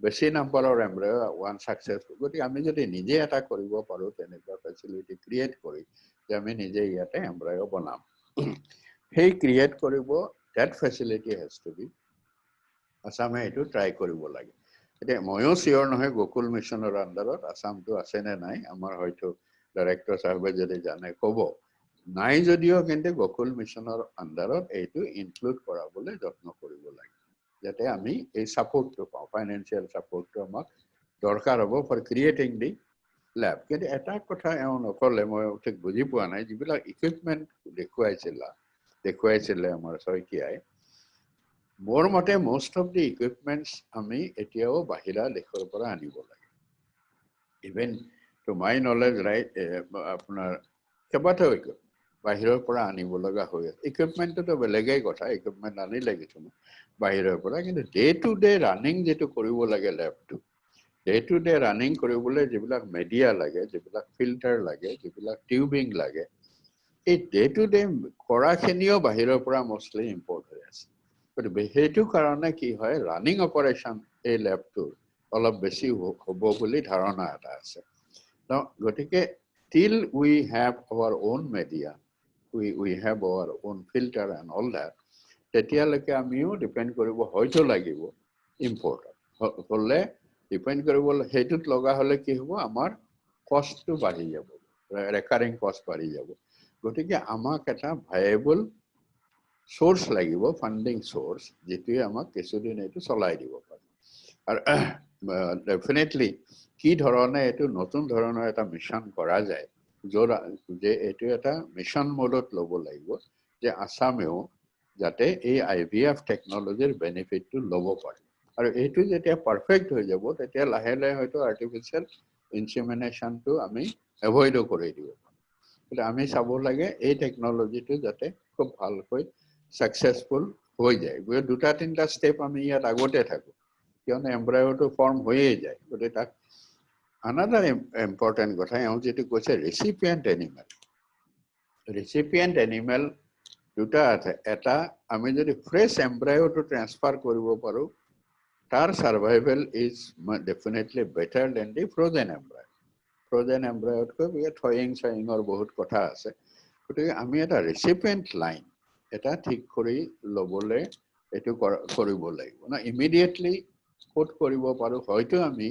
বেছি নাম্বাৰৰ এমব্ৰয় ওৱান ছাকচেছফুল। গতিকে আমি যদি নিজে এটা কৰিব পাৰোঁ তেনেকুৱা ফেচিলিটি ক্ৰিয়েট কৰি, যে আমি নিজে ইয়াতে এমব্ৰয় বনাম, সেই ক্ৰিয়েট কৰিব, that facility has to be আসামে এইটো ট্ৰাই কৰিব লাগে। এতিয়া ময়ো চিয়ৰ নহয় গকুল মিছনৰ আণ্ডাৰত আসামটো আছেনে নাই, আমাৰ হয়তো ডাইৰেক্টৰ সাহেবে যদি জানে ক'ব, নাই যদিও কিন্তু গকুল মিছনৰ আণ্ডাৰত এইটো ইনক্লুড কৰাবলৈ যত্ন কৰিব লাগে, যাতে আমি এই ছাপোৰ্টটো পাওঁ, ফাইনেন্সিয়েল ছাপোৰ্টটো আমাক দৰকাৰ হ'ব ফৰ ক্ৰিয়েটিং দি লেব। কিন্তু এটা কথা এওঁ নক'লে, মই ঠিক বুজি পোৱা নাই, যিবিলাক ইকুইপমেণ্ট দেখুৱাইছিলে আমাৰ শইকীয়াই, মোৰ মতে most of the equipments আমি এতিয়াও বাহিৰা দেশৰ পৰা আনিব লাগে। Even to my knowledge right, আপোনাৰ কেইবাটাও বাহিৰৰ পৰা আনিব লগা হৈ আছে। ইকুইপমেণ্টটোতো বেলেগেই কথা, ইকুইপমেণ্ট আনিলে কিছুমান বাহিৰৰ পৰা, কিন্তু ডে টু ডে ৰানিং যিটো কৰিব লাগে লেবটো, ডে টু ডে ৰানিং কৰিবলৈ যিবিলাক মেডিয়া লাগে, যিবিলাক ফিল্টাৰ লাগে, যিবিলাক টিউবিং লাগে, এই ডে টু ডে কৰাখিনিও বাহিৰৰ পৰা মষ্টলি ইম্পৰ্ট হৈ আছে। গতিকে সেইটো কাৰণে কি হয়, ৰানিং অপাৰেশ্যন এই লেবটোৰ অলপ বেছি হ'ব বুলি ধাৰণা এটা আছে। গতিকে till we have our own media, we have our own filter and all that, তেতিয়ালৈকে আমিও ডিপেণ্ড কৰিব হয়তো লাগিব ইম্পৰ্ট হ'লে, ডিপেণ্ড কৰিব সেইটোত লগা হ'লে কি হ'ব, আমাৰ কষ্টটো বাঢ়ি যাব, ৰেকাৰিং কষ্ট বাঢ়ি যাব। গতিকে আমাক এটা ভায়েবল সোৰ্স লাগিব, ফান্ডিং সোৰ্স, যেটোৱে আমাক কিছুদিন এইটো চলাই দিব পাৰে। আৰু ডেফিনেটলি কি ধৰণে এইটো নতুন ধৰণৰ এটা মিছন কৰা যায়, যে এইটো এটা মিছন মোডত ল'ব লাগিব, যে আসামেও যাতে এই IVF টেকনলজিৰ বেনিফিটটো ল'ব পাৰে। আৰু এইটো যেতিয়া পাৰফেক্ট হৈ যাব, তেতিয়া লাহে লাহে হয়তো আৰ্টিফিচিয়েল ইনসেমিনেশ্যনটো আমি এভইডো কৰি দিব পাৰোঁ। কিন্তু আমি চাব লাগে এই টেকনলজিটো যাতে খুব ভালকৈ সাকসেসফুল হৈ যায়। দুটা তিনটা স্টেপ আমি ইয়াত আগতে থাকো, কিয়নো এমব্ৰায়টো ফৰ্ম হৈয়ে যায়। গতিকে তাক আনাদাৰ ইম্পৰ্টেণ্ট কথা এওঁ যেটো কৈছে ৰেচিপিয়েণ্ট এনিমেল দুটা আছে। এটা আমি যদি ফ্ৰেছ এমব্ৰায়টো ট্ৰান্সফাৰ কৰিব পাৰোঁ, তাৰ survival is definitely better than the frozen embryo. Frozen এমব্ৰায়তকৈ থয়িঙৰ বহুত কথা আছে। গতিকে আমি এটা ৰেচিপিয়েণ্ট লাইন এটা ঠিক কৰি ল'বলৈ এইটো কৰিব লাগিব না। ইমিডিয়েটলি ক'ত কৰিব পাৰোঁ, হয়তো আমি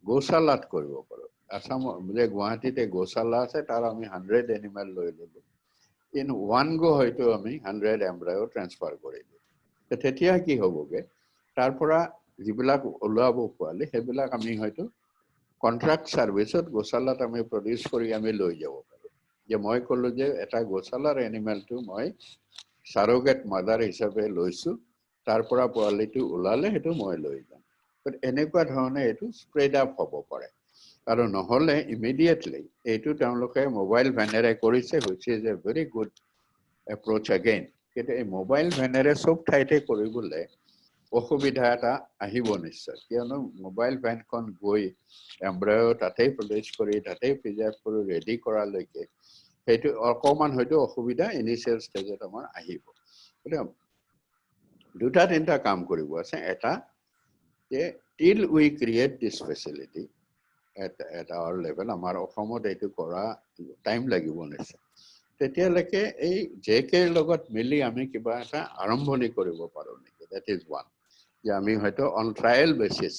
গৌশালাত কৰিব পাৰোঁ। আসামৰ যে গুৱাহাটীতে গৌশালা আছে, তাৰ আমি 100 এনিমেল লৈ ল'লোঁ, ইন ওৱান গো হয়তো আমি 100 এমব্ৰায়ো ট্ৰান্সফাৰ কৰি দিওঁ। তেতিয়া কি হ'বগে, তাৰ পৰা যিবিলাক ওলাব পোৱালি, সেইবিলাক আমি হয়তো কন্ট্ৰাক্ট ছাৰ্ভিচত গৌশালাত আমি প্ৰডিউচ কৰি আমি লৈ যাব পাৰোঁ। যে মই ক'লোঁ যে এটা গৌশালাৰ এনিমেলটো মই সাৰোগেট মাদাৰ হিচাপে লৈছোঁ, তাৰ পৰা পোৱালিটো ওলালে সেইটো মই লৈ যাম। এনেকুৱা ধৰণে এইটো স্প্ৰেড আপ হ'ব পাৰে। আৰু নহ'লে ইমিডিয়েটলি এইটো তেওঁলোকে মোবাইল ভেনেৰে কৰিছে, which is a very good approach again. কিন্তু এই মোবাইল ভেনেৰে চব ঠাইতে কৰিবলৈ অসুবিধা এটা আহিব নিশ্চয় কিয়নো মোবাইল ভ্যানখন গৈ এমব্ৰয়ডাৰী তাতেই প্ৰদেশ কৰি তাতেই প্ৰিজাৰ্ভ কৰি ৰেডি কৰালৈকে সেইটো অকমান হয়তো অসুবিধা ইনিশিয়েল ষ্টেজত আমাৰ আহিব দুটা তিনিটা কাম কৰিব আছে এটা যে till we create this facility at our level আমাৰ অসমত এইটো কৰা টাইম লাগিব নিশ্চয় তেতিয়ালৈকে এই জেকেৰ লগত মিলি আমি কিবা এটা আৰম্ভণি কৰিব পাৰো নেকি that is one যে আমি হয়তো অন ট্ৰায়েল বেচিছ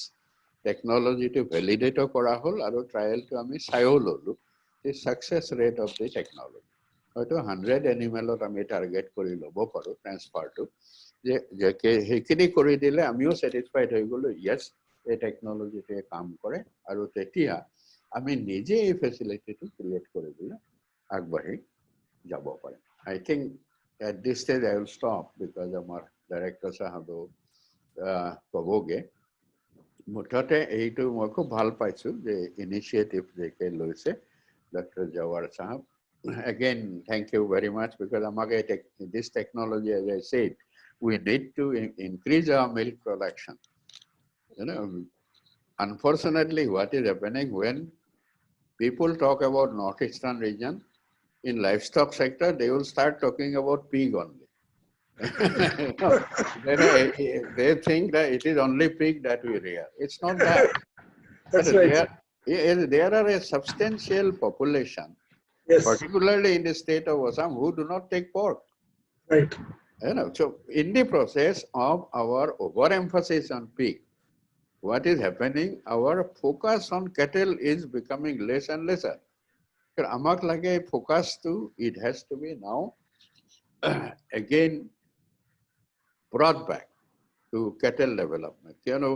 টেকনলজিটো ভেলিডেট কৰা হ'ল আৰু ট্ৰায়েলটো আমি চাইও ললো the success rate of the technology হয়তো 100 এনিমেলত আমি টাৰ্গেট কৰি ল'ব পাৰো ট্ৰান্সফাৰটো যে সেইখিনি কৰি দিলে আমিও স্যাটিসফাইড হৈ গলো yes এই টেকনলজিটোৱে কাম কৰে আৰু তেতিয়া আমি নিজে এই ফেচিলিটিটো ক্ৰিয়েট কৰিবলৈ আগবাঢ়ি যাব পাৰে I think at this stage I will stop because আমাৰ ডাইৰেক্টৰ সাহেব কবগে মুঠতে এইটো মই খুব ভাল পাইছো যে ইনিশিয়েটিভ যে লৈছে ডক্টৰ জৱাহৰ সাহেব again thank you very much because amage this technology as I said we need to increase our milk production you know unfortunately what is happening when people talk about northeastern region in livestock sector they will start talking about pig only they think that it is only pig that we rear it's not that That's right. there are a substantial population Yes. particularly in the state of Assam who do not take pork Right. you know so in the process of our overemphasis on pig what is happening our focus on cattle is becoming less and lesser amak lage focus to it has to be now again brought back to cattle development you know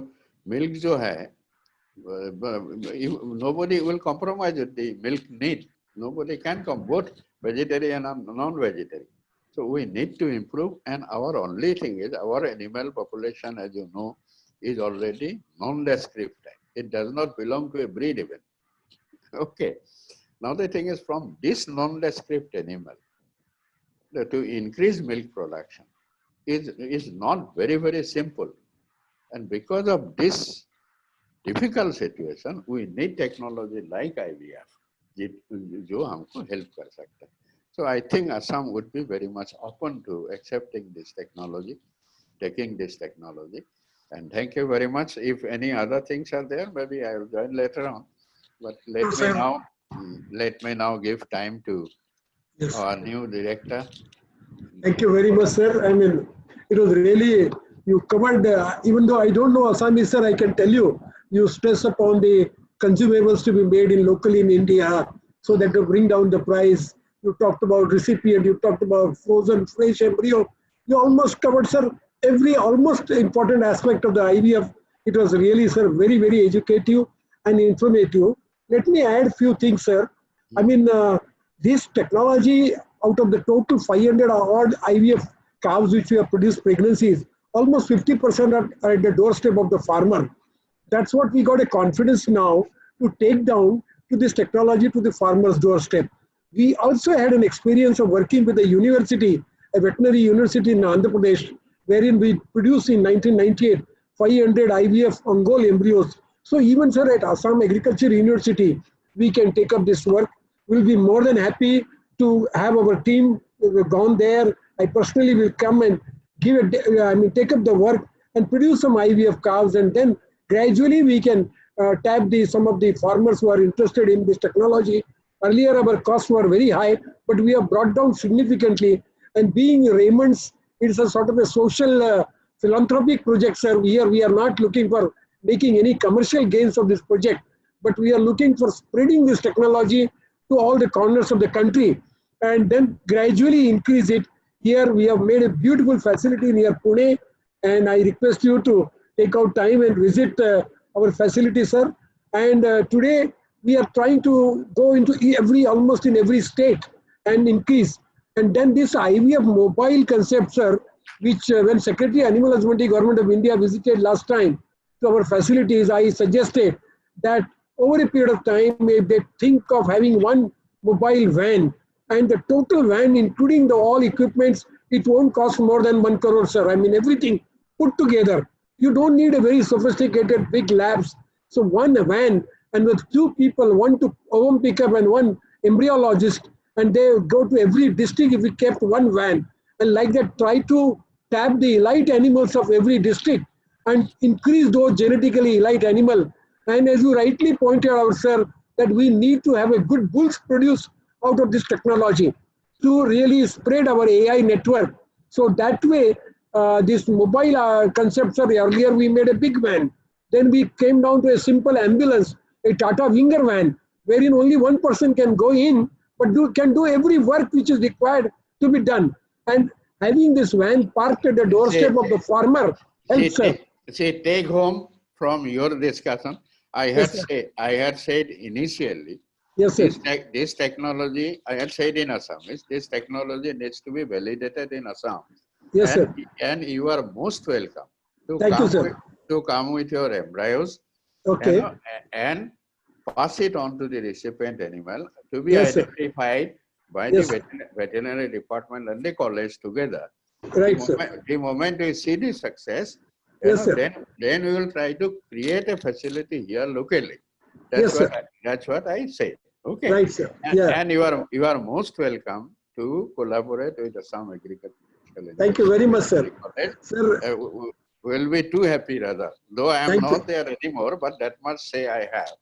milk jo hai nobody will compromise with the milk need nobody can come both vegetarian and non-vegetarian so we need to improve and our only thing is our animal population as you know is already nondescript it does not belong to a breed even okay now the thing is from this nondescript animal to increase milk production is not very simple and because of this difficult situation we need technology like IVF जो हमको help कर सकता है so I think Assam would be very much open to accepting this technology taking this technology and thank you very much if any other things are there maybe I will join later on but let me now give time to Yes. our new director. Thank you very much, sir. I mean, it was really, you covered, even though I don't know Assamese, sir, I can tell you, you stress upon the consumables to be made locally in India so that to bring down the price. You talked about recipient, you talked about frozen, fresh embryo. You almost covered, sir, every almost important aspect of the IVF. It was really, sir, very educative and informative. Let me add a few things, sir. I mean, this technology, out of the total 500 odd IVF calves which we have produced pregnancies, almost 50% are at the doorstep of the farmer. That's what we got a confidence now to take down to this technology to the farmer's doorstep. We also had an experience of working with a university, a veterinary university in Andhra Pradesh, wherein we produced in 1998 500 IVF Ongole embryos. So even, sir, at Assam Agriculture University, we can take up this work. We'll be more than happy to have our team gone there. I personally will come and take up the work and produce some IVF calves, and then gradually we can tap some of the farmers who are interested in this technology. Earlier our costs were very high, but we have brought down significantly. And being Raymond's, it's a sort of a social philanthropic project, sir. Here we are not looking for making any commercial gains of this project, but we are looking for spreading this technology to all the corners of the country and then gradually increase it. Here we have made a beautiful facility near Pune, and I request you to take out time and visit our facility, sir. And today we are trying to go into almost in every state and increase. And then this IVF mobile concept, sir, which when Secretary Animal Husbandry Government of India visited last time to our facilities, I suggested that over a period of time, if they think of having one mobile van, and the total van, including all equipments, it won't cost more than 1 crore, sir. I mean, everything put together. You don't need a very sophisticated big labs. So one van and with two people, one to home pickup and one embryologist, and they go to every district if we kept one van, and like that try to tap the elite animals of every district and increase those genetically elite animal. And as you rightly pointed out, sir, that we need to have a good bulls produced out of this technology to really spread our AI network. So that way, this mobile concepts are earlier we made a big van. Then we came down to a simple ambulance, a Tata Winger van, wherein only one person can go in, but can do every work which is required to be done. And having this van parked at the doorstep of the farmer helps us. Take home from your discussion. I had said initially, Yes, sir. this technology, I had said in Assam, this technology needs to be validated in Assam. Yes, sir. And you are most welcome to come with your embryos, okay, and pass it on to the recipient animal to be yes, identified by the veterinary department and the college together. Right, sir. The moment we see the success, yes, then we will try to create a facility here locally. That's what I say. Okay. Right, sir. And you are most welcome to collaborate with Assam Agricultural. Thank you very much, sir. Sir, we'll be too happy rather. Though I am not there anymore, but that much say I have.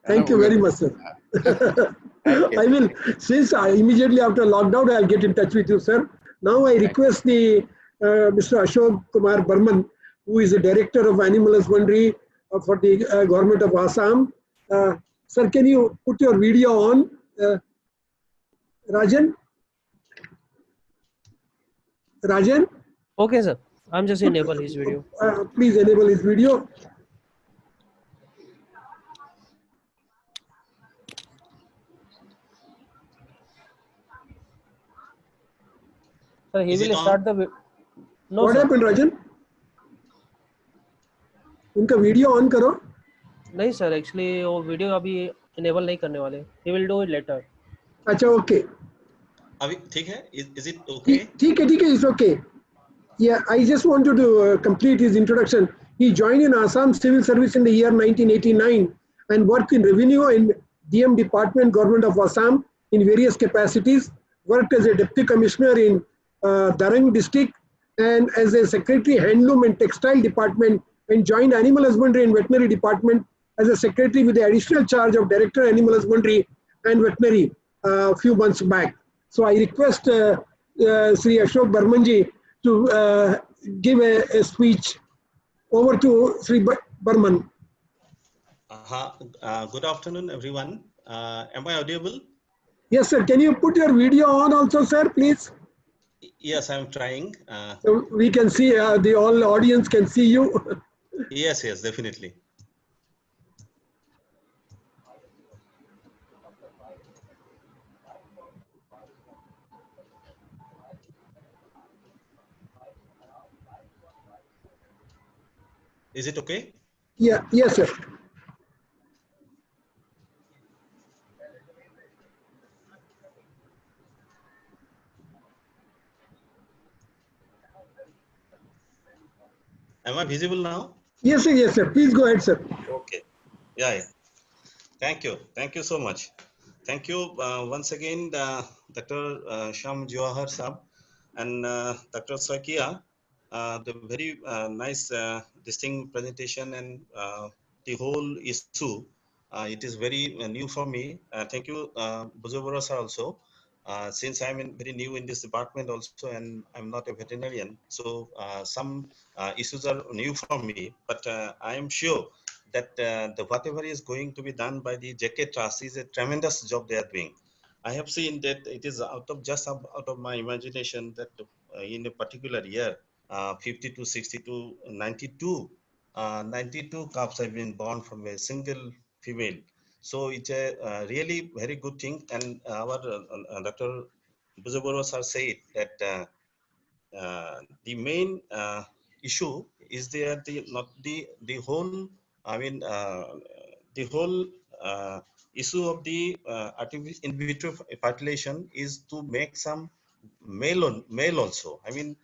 Thank you very much, sir. I will, since immediately after lockdown, I'll get in touch with you, sir. Now I request the Mr. Ashok Kumar Burman, who is the Director of Animal Husbandry for the Government of Assam. Sir, can you put your video on, Rajan? Rajan? Okay, sir. I'm just enable his video. Please enable his video. Sir, he will start the. No, what sir. happened, Rajan? उनका वीडियो ऑन करो. नहीं सर, एक्चुअली वो वीडियो अभी इनेबल नहीं करने वाले. He will do it later. अच्छा, ओके. अभी ठीक है? Is it okay? ठीक है, it's okay. Yeah, I just wanted to complete his introduction. He joined in Assam Civil Service in the year 1989 and worked in revenue in DM Department, Government of Assam in various capacities. Worked as a Deputy Commissioner in Darang District and as a Secretary Handloom and Textile Department, and joined Animal Husbandry and Veterinary Department as a Secretary with the additional charge of Director Animal Husbandry and Veterinary a few months back. So I request Sri Ashok Burmanji to give a speech. Over to Sri Burman. Good afternoon, everyone. Am I audible? Yes, sir. Can you put your video on also, sir, please? Yes, I'm trying. So we can see, the all audience can see you. Yes, definitely. Is it okay? Yeah, yes, sir. Am I visible now? Yes, sir. Please go ahead, sir. Okay. Yeah. Thank you. Thank you so much. Thank you once again, Dr. Sham Johar Saab and Dr. Sakia. The very nice distinct presentation and the whole issue. It is very new for me. Thank you, Buzobora sir also. Since I'm very new in this department also, and I'm not a veterinarian, so some issues are new for me. But I am sure that the whatever is going to be done by the JK Trust is a tremendous job they are doing. I have seen that it is out of my imagination that in a particular year, 50 to 60 to 92 calves have been born from a single female. So it's a really very good thing. And our Dr. Buzoboro sir said that the main issue is there the whole, I mean, the whole issue of the artificial in vitro fertilization is to make some male also. I mean,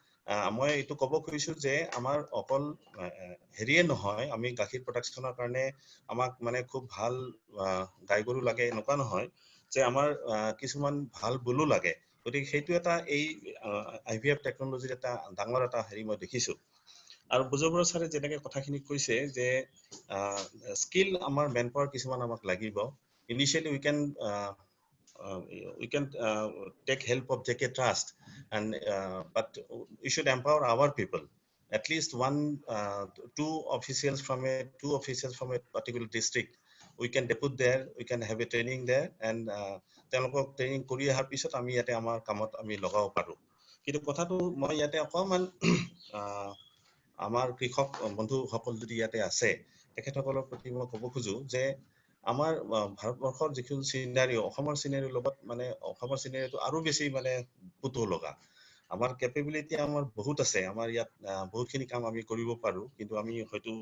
মই এইটো ক'ব খুজিছো যে আমাৰ অকল হেৰিয়ে নহয় আমি গাখীৰ প্ৰডাকশ্যনৰ কাৰণে আমাক মানে খুব ভাল গাই গৰু লাগে এনেকুৱা নহয় যে আমাৰ কিছুমান ভাল বুলো লাগে গতিকে সেইটো এটা এই IVF টেকনলজিৰ এটা ডাঙৰ এটা হেৰি মই দেখিছো আৰু বুজবৰা ছাৰে যেনেকৈ কথাখিনি কৈছে যে স্কিল আমাৰ মেন পাৱাৰ কিছুমান আমাক লাগিব initially we can take help of JK Trust and but we should empower our people at least two officials from a particular district we can deput there we can have a training there and তেওঁলোকক ট্ৰেইনিং কৰি অহাৰ পিছত আমি ইয়াতে আমাৰ কামত আমি লগাব পাৰো কিন্তু কথাটো মই ইয়াতে অকমান আমাৰ কৃষক বন্ধুসকল যদি ইয়াতে আছে তেখেতসকলৰ প্ৰতি মই ক'ব খোজো যে আমাৰ ভাৰতবৰ্ষৰ যিখন চিনাৰিও অসমৰ চিনাৰিৰ লগত মানে অসমৰ চিনাৰিটো আৰু বেছি মানে পুতৌ লগা আমাৰ কেপেবিলিটি আমাৰ বহুত আছে আমাৰ ইয়াত বহুতখিনি কাম আমি কৰিব পাৰো কিন্তু আমি হয়তো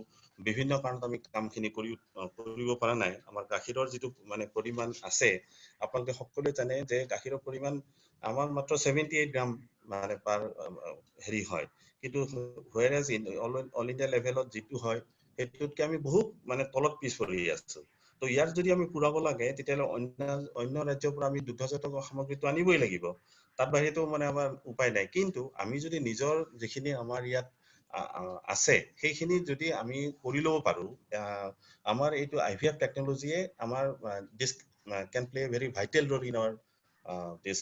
বিভিন্ন কাৰণত আমি কামখিনি কৰিব পৰা নাই আমাৰ গাখীৰৰ যিটো মানে পৰিমাণ আছে আপোনালোকে সকলোৱে জানে যে গাখীৰৰ পৰিমাণ আমাৰ মাত্ৰ 78 গ্ৰাম মানে পাৰ হেৰি হয় কিন্তু whereas অল ইণ্ডিয়া লেভেলত যিটো হয় সেইটোতকে আমি বহুত মানে তলত পিছ পৰি আছো তো ইয়াৰ যদি আমি পুৰাব লাগে তেতিয়াহ'লে অন্য ৰাজ্যৰ পৰা আমি দুগ্ধজাত সামগ্ৰীটো আনিবই লাগিব তাত বাহিৰেতো মানে আমাৰ উপায় নাই কিন্তু আমি যদি নিজৰ যিখিনি আমাৰ ইয়াত আছে সেইখিনি যদি আমি কৰি ল'ব পাৰো আমাৰ এইটো IVF টেকনলজিয়ে আমাৰ can play a very vital role in our this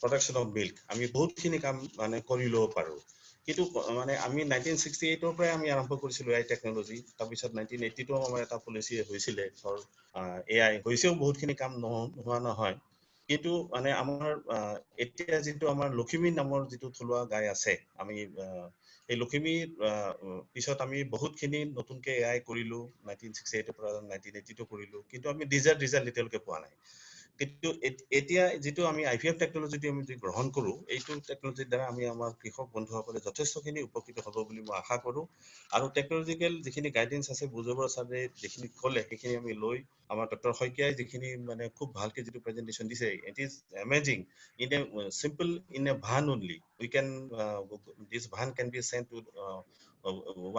production of milk আমি বহুতখিনি কাম মানে কৰি ল'ব পাৰো কিন্তু মানে আমি 1968 ৰ পৰাই আমি আৰম্ভ কৰিছিলো এই টেকনলজি তাৰপিছত 1982 আমাৰ এটা পলিচি হৈছিলে ফৰ AI হৈছেও বহুতখিনি কাম নোহোৱা নহয় কিন্তু মানে আমাৰ এতিয়া যিটো আমাৰ লখিমী নামৰ যিটো থলুৱা গাই আছে আমি এই লখিমীৰ পিছত আমি বহুতখিনি নতুনকৈ AI কৰিলো 1968 পৰা 1982 কৰিলো কিন্তু আমি ৰিজাল্ট এতিয়ালৈকে পোৱা নাই কিন্তু এতিয়া যেটো আমি IVF টেকনলজি আমি গ্ৰহণ কৰো এইটো টেকনলজিৰ দ্বাৰা আমি আমাৰ কৃষক বন্ধুসকলে যথেষ্টখিনি উপকৃত হ'ব বুলি মই আশা কৰো আৰু টেকনলজিক্যাল যিখিনি গাইডেন্স আছে বুজবৰ ছাৰে যিখিনি ক'লে সেইখিনি আমি লৈ আমাৰ ডক্টৰ শইকীয়াই যিখিনি মানে খুব ভালকে যেটো প্ৰেজেন্টেশন দিছে it is amazing in a simple in a van only we can this van can be sent to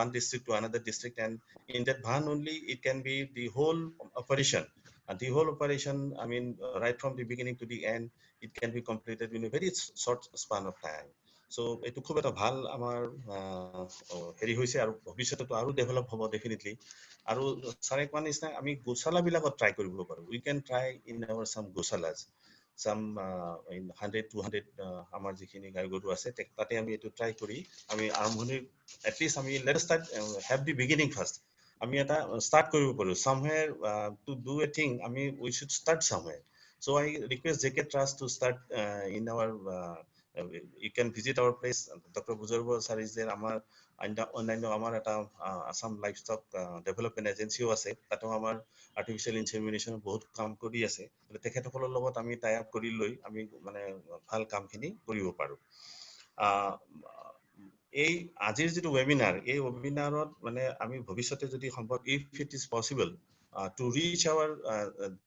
one district to another district and in that van only it can be the whole operation and the whole operation I mean right from the beginning to the end it can be completed in a very short span of time so etu khub eta bhal amar heri hoise aru bhobishyote aru develop hobo definitely aru sare kwan isna ami gosala bilakot try koribo paru we can try in our some gosalas some in 100 200 amar jikhini gai goru ase tate ami etu try kori ami arambhoni at least ami let us start have the beginning first আমি এটা start কৰিব পাৰো somewhere to do a thing we should start somewhere so I request JK Trust to start in our you can visit our place Dr. Bujorbo sir is there আমাৰ অন্যান্য আমাৰ এটা আসাম লাইভষ্টক ডেভেলপমেন্ট এজেন্সিও আছে তাতো আমাৰ আৰ্টিফিশিয়াল ইনসেমিনেশন বহুত কাম কৰি আছে তেখেতসকলৰ লগত আমি টাই আপ কৰি লৈ আমি মানে ভাল কামখিনি কৰিব পাৰো এই আজিৰ যেটো ওয়েবিনাৰ এই ওয়েবিনাৰত মানে আমি ভৱিষ্যতে যদি সম্ভৱ if it is possible to reach our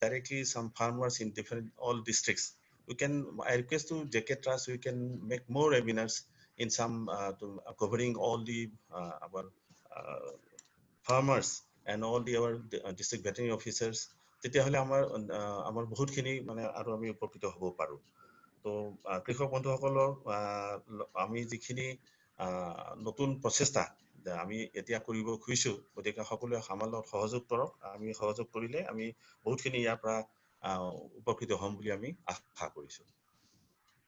directly some farmers in different all districts we can I request to JK Trust we can make more webinars in some covering all the our farmers and all the our district veterinary officers তেতিয়াহলে আমাৰ বহুতখিনি মানে আৰু আমি উপকৃত হ'ব পাৰো তো কৃষক বন্ধুসকলৰ আমি যিখিনি নতুন প্ৰচেষ্টা আমি এতিয়া কৰিব খুজিছো গতিকে সকলোৱে আমাৰ লগত সহযোগ কৰক আমি সহযোগ কৰিলে আমি বহুতখিনি ইয়াৰ পৰা উপকৃত হ'ম বুলি আমি আশা কৰিছো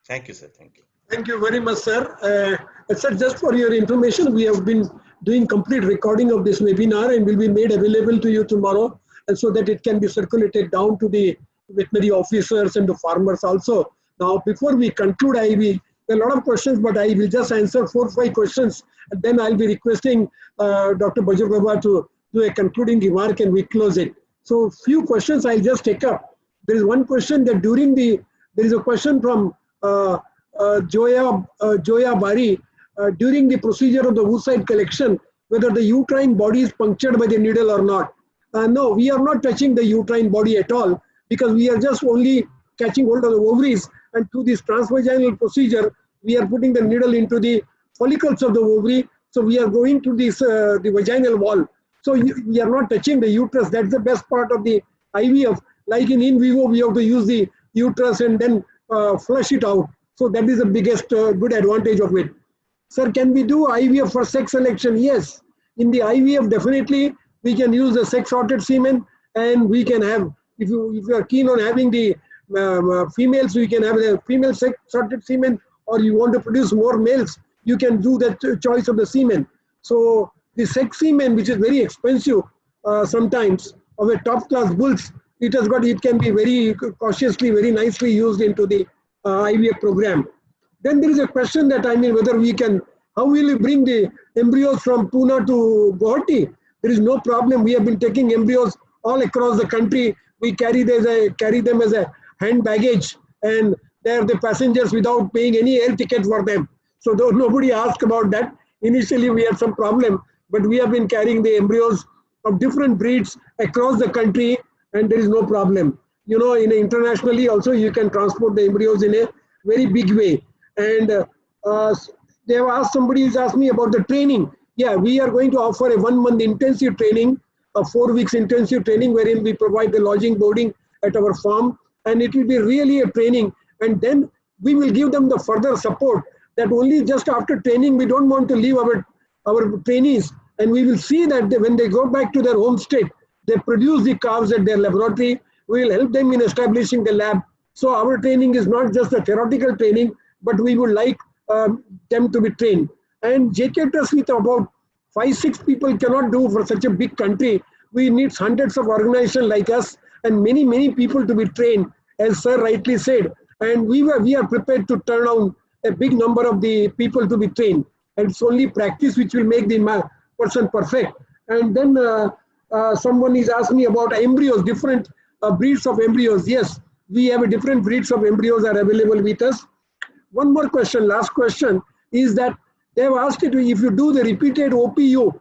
Thank you sir thank you Thank you very much sir sir just for your information we have been doing complete recording of this webinar and will be made available to you tomorrow and so that it can be circulated down to the veterinary officers and the farmers also now before we conclude there are a lot of questions, but I will just answer 4 or 5 questions, and then I'll be requesting Dr. Bajor Baba to do a concluding remark, and we close it. So, few questions I'll just take up. There is one question that there is a question from Joya Bari during the procedure of the oocyte collection, whether the uterine body is punctured by the needle or not. No, we are not touching the uterine body at all because we are just only catching hold of the ovaries. And to this transvaginal procedure, we are putting the needle into the follicles of the ovary. So we are going to this the vaginal wall. So we are not touching the uterus. That's the best part of the IVF. Like in vivo, we have to use the uterus and then flush it out. So that is the biggest good advantage of it. Sir, can we do IVF for sex selection? Yes. In the IVF, definitely we can use the sex sorted semen, and we can have, if you are keen on having the females, we can have the female sex sorted semen, or you want to produce more males, you can do that choice of the semen. So the sex semen, which is very expensive sometimes, of a top class bulls, it can be very cautiously, very nicely used into the IVF program. Then there is a question that, whether we can, how will we bring the embryos from Pune to Guwahati? There is no problem. We have been taking embryos all across the country. We carry them as a hand baggage, and they are the passengers without paying any air ticket for them. So though nobody asked about that. Initially we had some problem, but we have been carrying the embryos of different breeds across the country, and there is no problem. Internationally also you can transport the embryos in a very big way. And they have asked, somebody has asked me about the training. Yeah, we are going to offer a 1 month intensive training, a 4 weeks intensive training, wherein we provide the lodging, boarding at our farm, and it will be really a training. And then we will give them the further support, that only just after training, we don't want to leave our trainees, and we will see that when they go back to their home state, they produce the calves at their laboratory. We will help them in establishing the lab. So our training is not just a theoretical training, but we would like them to be trained. And JK Trust with about 5-6 people cannot do for such a big country. We need hundreds of organizations like us and many people to be trained, as sir rightly said. And we are prepared to turn on a big number of the people to be trained. And it's only practice which will make the person perfect. And then someone is asking me about embryos, different breeds of embryos. Yes, we have different breeds of embryos are available with us. One more question, last question, is that they have asked it, if you do the repeated OPU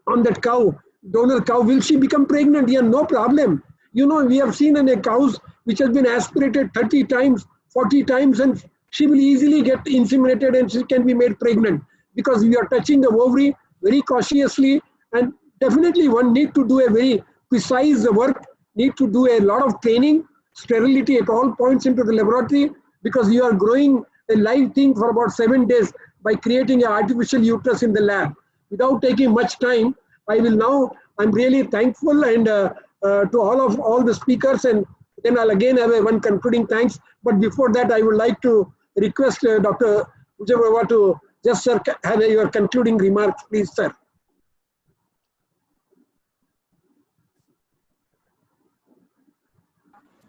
on that cow, donor cow, will she become pregnant? Yeah, no problem. We have seen in a cows which has been aspirated 30 times, 40 times, and she will easily get inseminated and she can be made pregnant, because we are touching the ovary very cautiously. And definitely one need to do a very precise work, need to do a lot of training, sterility at all points into the laboratory, because you are growing a live thing for about 7 days by creating an artificial uterus in the lab. Without taking much time, I'm really thankful and to all the speakers, and then I'll again have one concluding thanks. But before that, I would like to request Dr. Vijay to just have your concluding remarks, please, sir.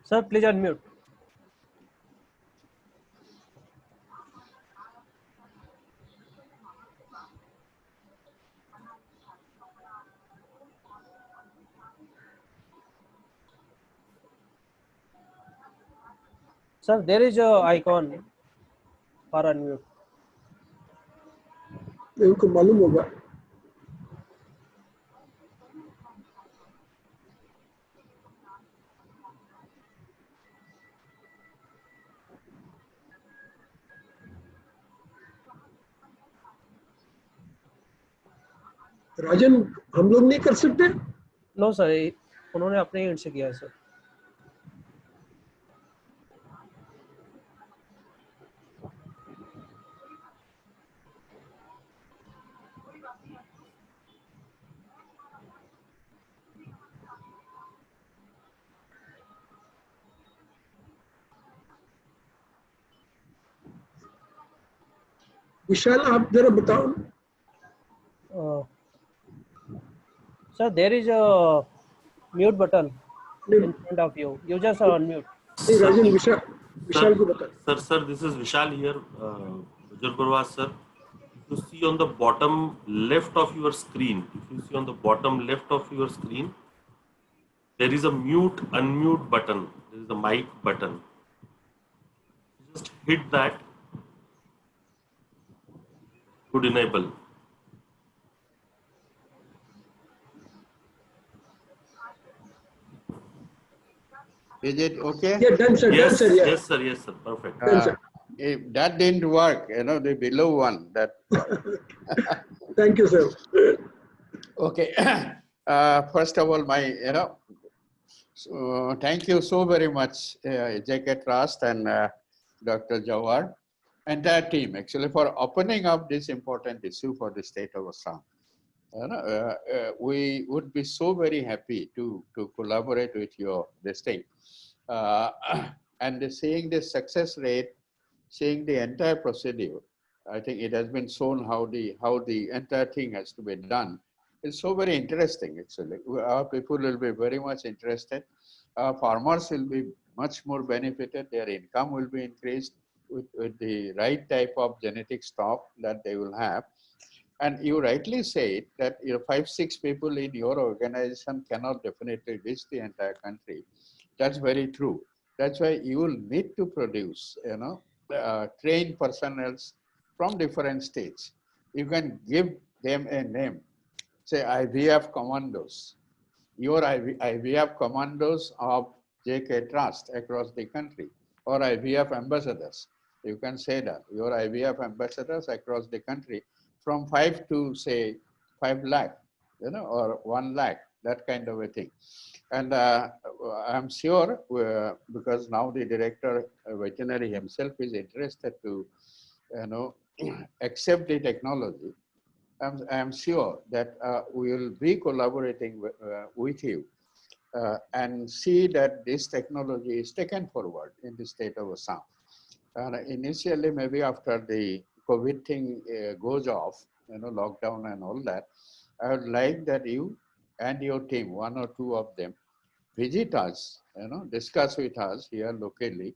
Sir, please unmute. Sir, there is a icon for unmute. उनको मालूम होगा. राजन, हम लोग नहीं कर सकते? नो सर, उन्होंने अपने एंड से किया है सर. विशाल, आप जरा बताओ. Sir, there is a mute button in front of you. You just unmute. नहीं, राजन, विशाल को बता. Sir, this is Vishal here, Vijay Purwas, sir. If you see on the bottom left of your screen, there is a mute, unmute button. There is a mic button. Just hit that to enable. Is it okay? Yeah, done, sir. Yes, Done, sir. Yeah. yes, sir. Perfect. Done, sir. if that didn't work, the below one, that. Thank you, sir. Okay. First of all, so thank you so very much, JK Trust and Dr. Jawahar, entire team actually, for opening up this important issue for the state of Assam. We would be so very happy to collaborate with the state. And seeing the success rate, seeing the entire procedure, I think it has been shown how the entire thing has to be done. It's so very interesting, actually. Our people will be very much interested. Our farmers will be much more benefited. Their income will be increased with the right type of genetic stock that they will have. And you rightly say that 5-6 people in your organization cannot definitely reach the entire country. That's very true. That's why you will need to produce, trained personnel from different states. You can give them a name. Say IVF commandos, your IVF commandos of JK Trust across the country, or IVF ambassadors. You can say that, your IVF ambassadors across the country, from 5 to say 5 lakh, or 1 lakh, that kind of a thing. And I'm sure, because now the director veterinary himself is interested to, accept the technology. I'm sure that we will be collaborating with you and see that this technology is taken forward in the state of Assam. Initially, maybe after the COVID thing goes off, lockdown and all that, I would like that you and your team, 1 or 2 of them, visit us, discuss with us here locally.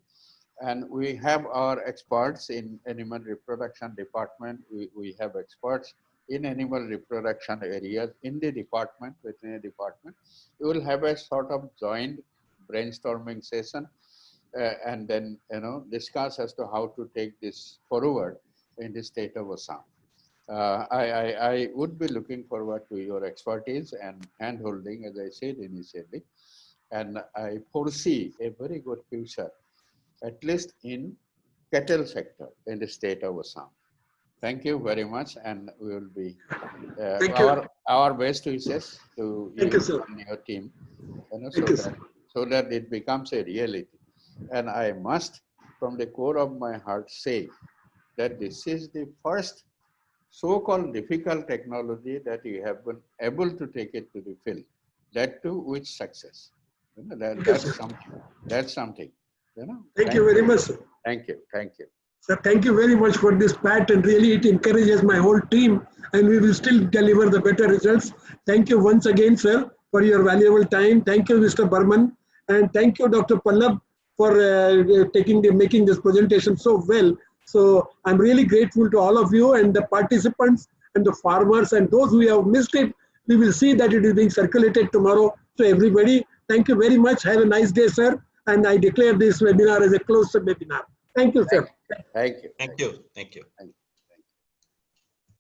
And we have our experts in animal reproduction department. We have experts in animal reproduction areas in the department, veterinary department. We will have a sort of joint brainstorming session and then, discuss as to how to take this forward in the state of Assam. I would be looking forward to your expertise and hand-holding, as I said initially. And I foresee a very good future, at least in cattle sector in the state of Assam. Thank you very much, and we will be our best wishes to you and your team, so that it becomes a reality. And I must, from the core of my heart, say that this is the first so-called difficult technology that you have been able to take it to the field. That too with success. That's something. Thank you very much, sir. Thank you. Sir, thank you very much for this pat, and really it encourages my whole team, and we will still deliver the better results. Thank you once again, sir, for your valuable time. Thank you, Mr. Burman, and thank you, Dr. Pallab, for making this presentation so well. So I'm really grateful to all of you and the participants and the farmers and those who have missed it. We will see that it is being circulated tomorrow. So everybody, thank you very much. Have a nice day, sir. And I declare this webinar as a closed webinar. Thank you, sir. Thank you. Thank you.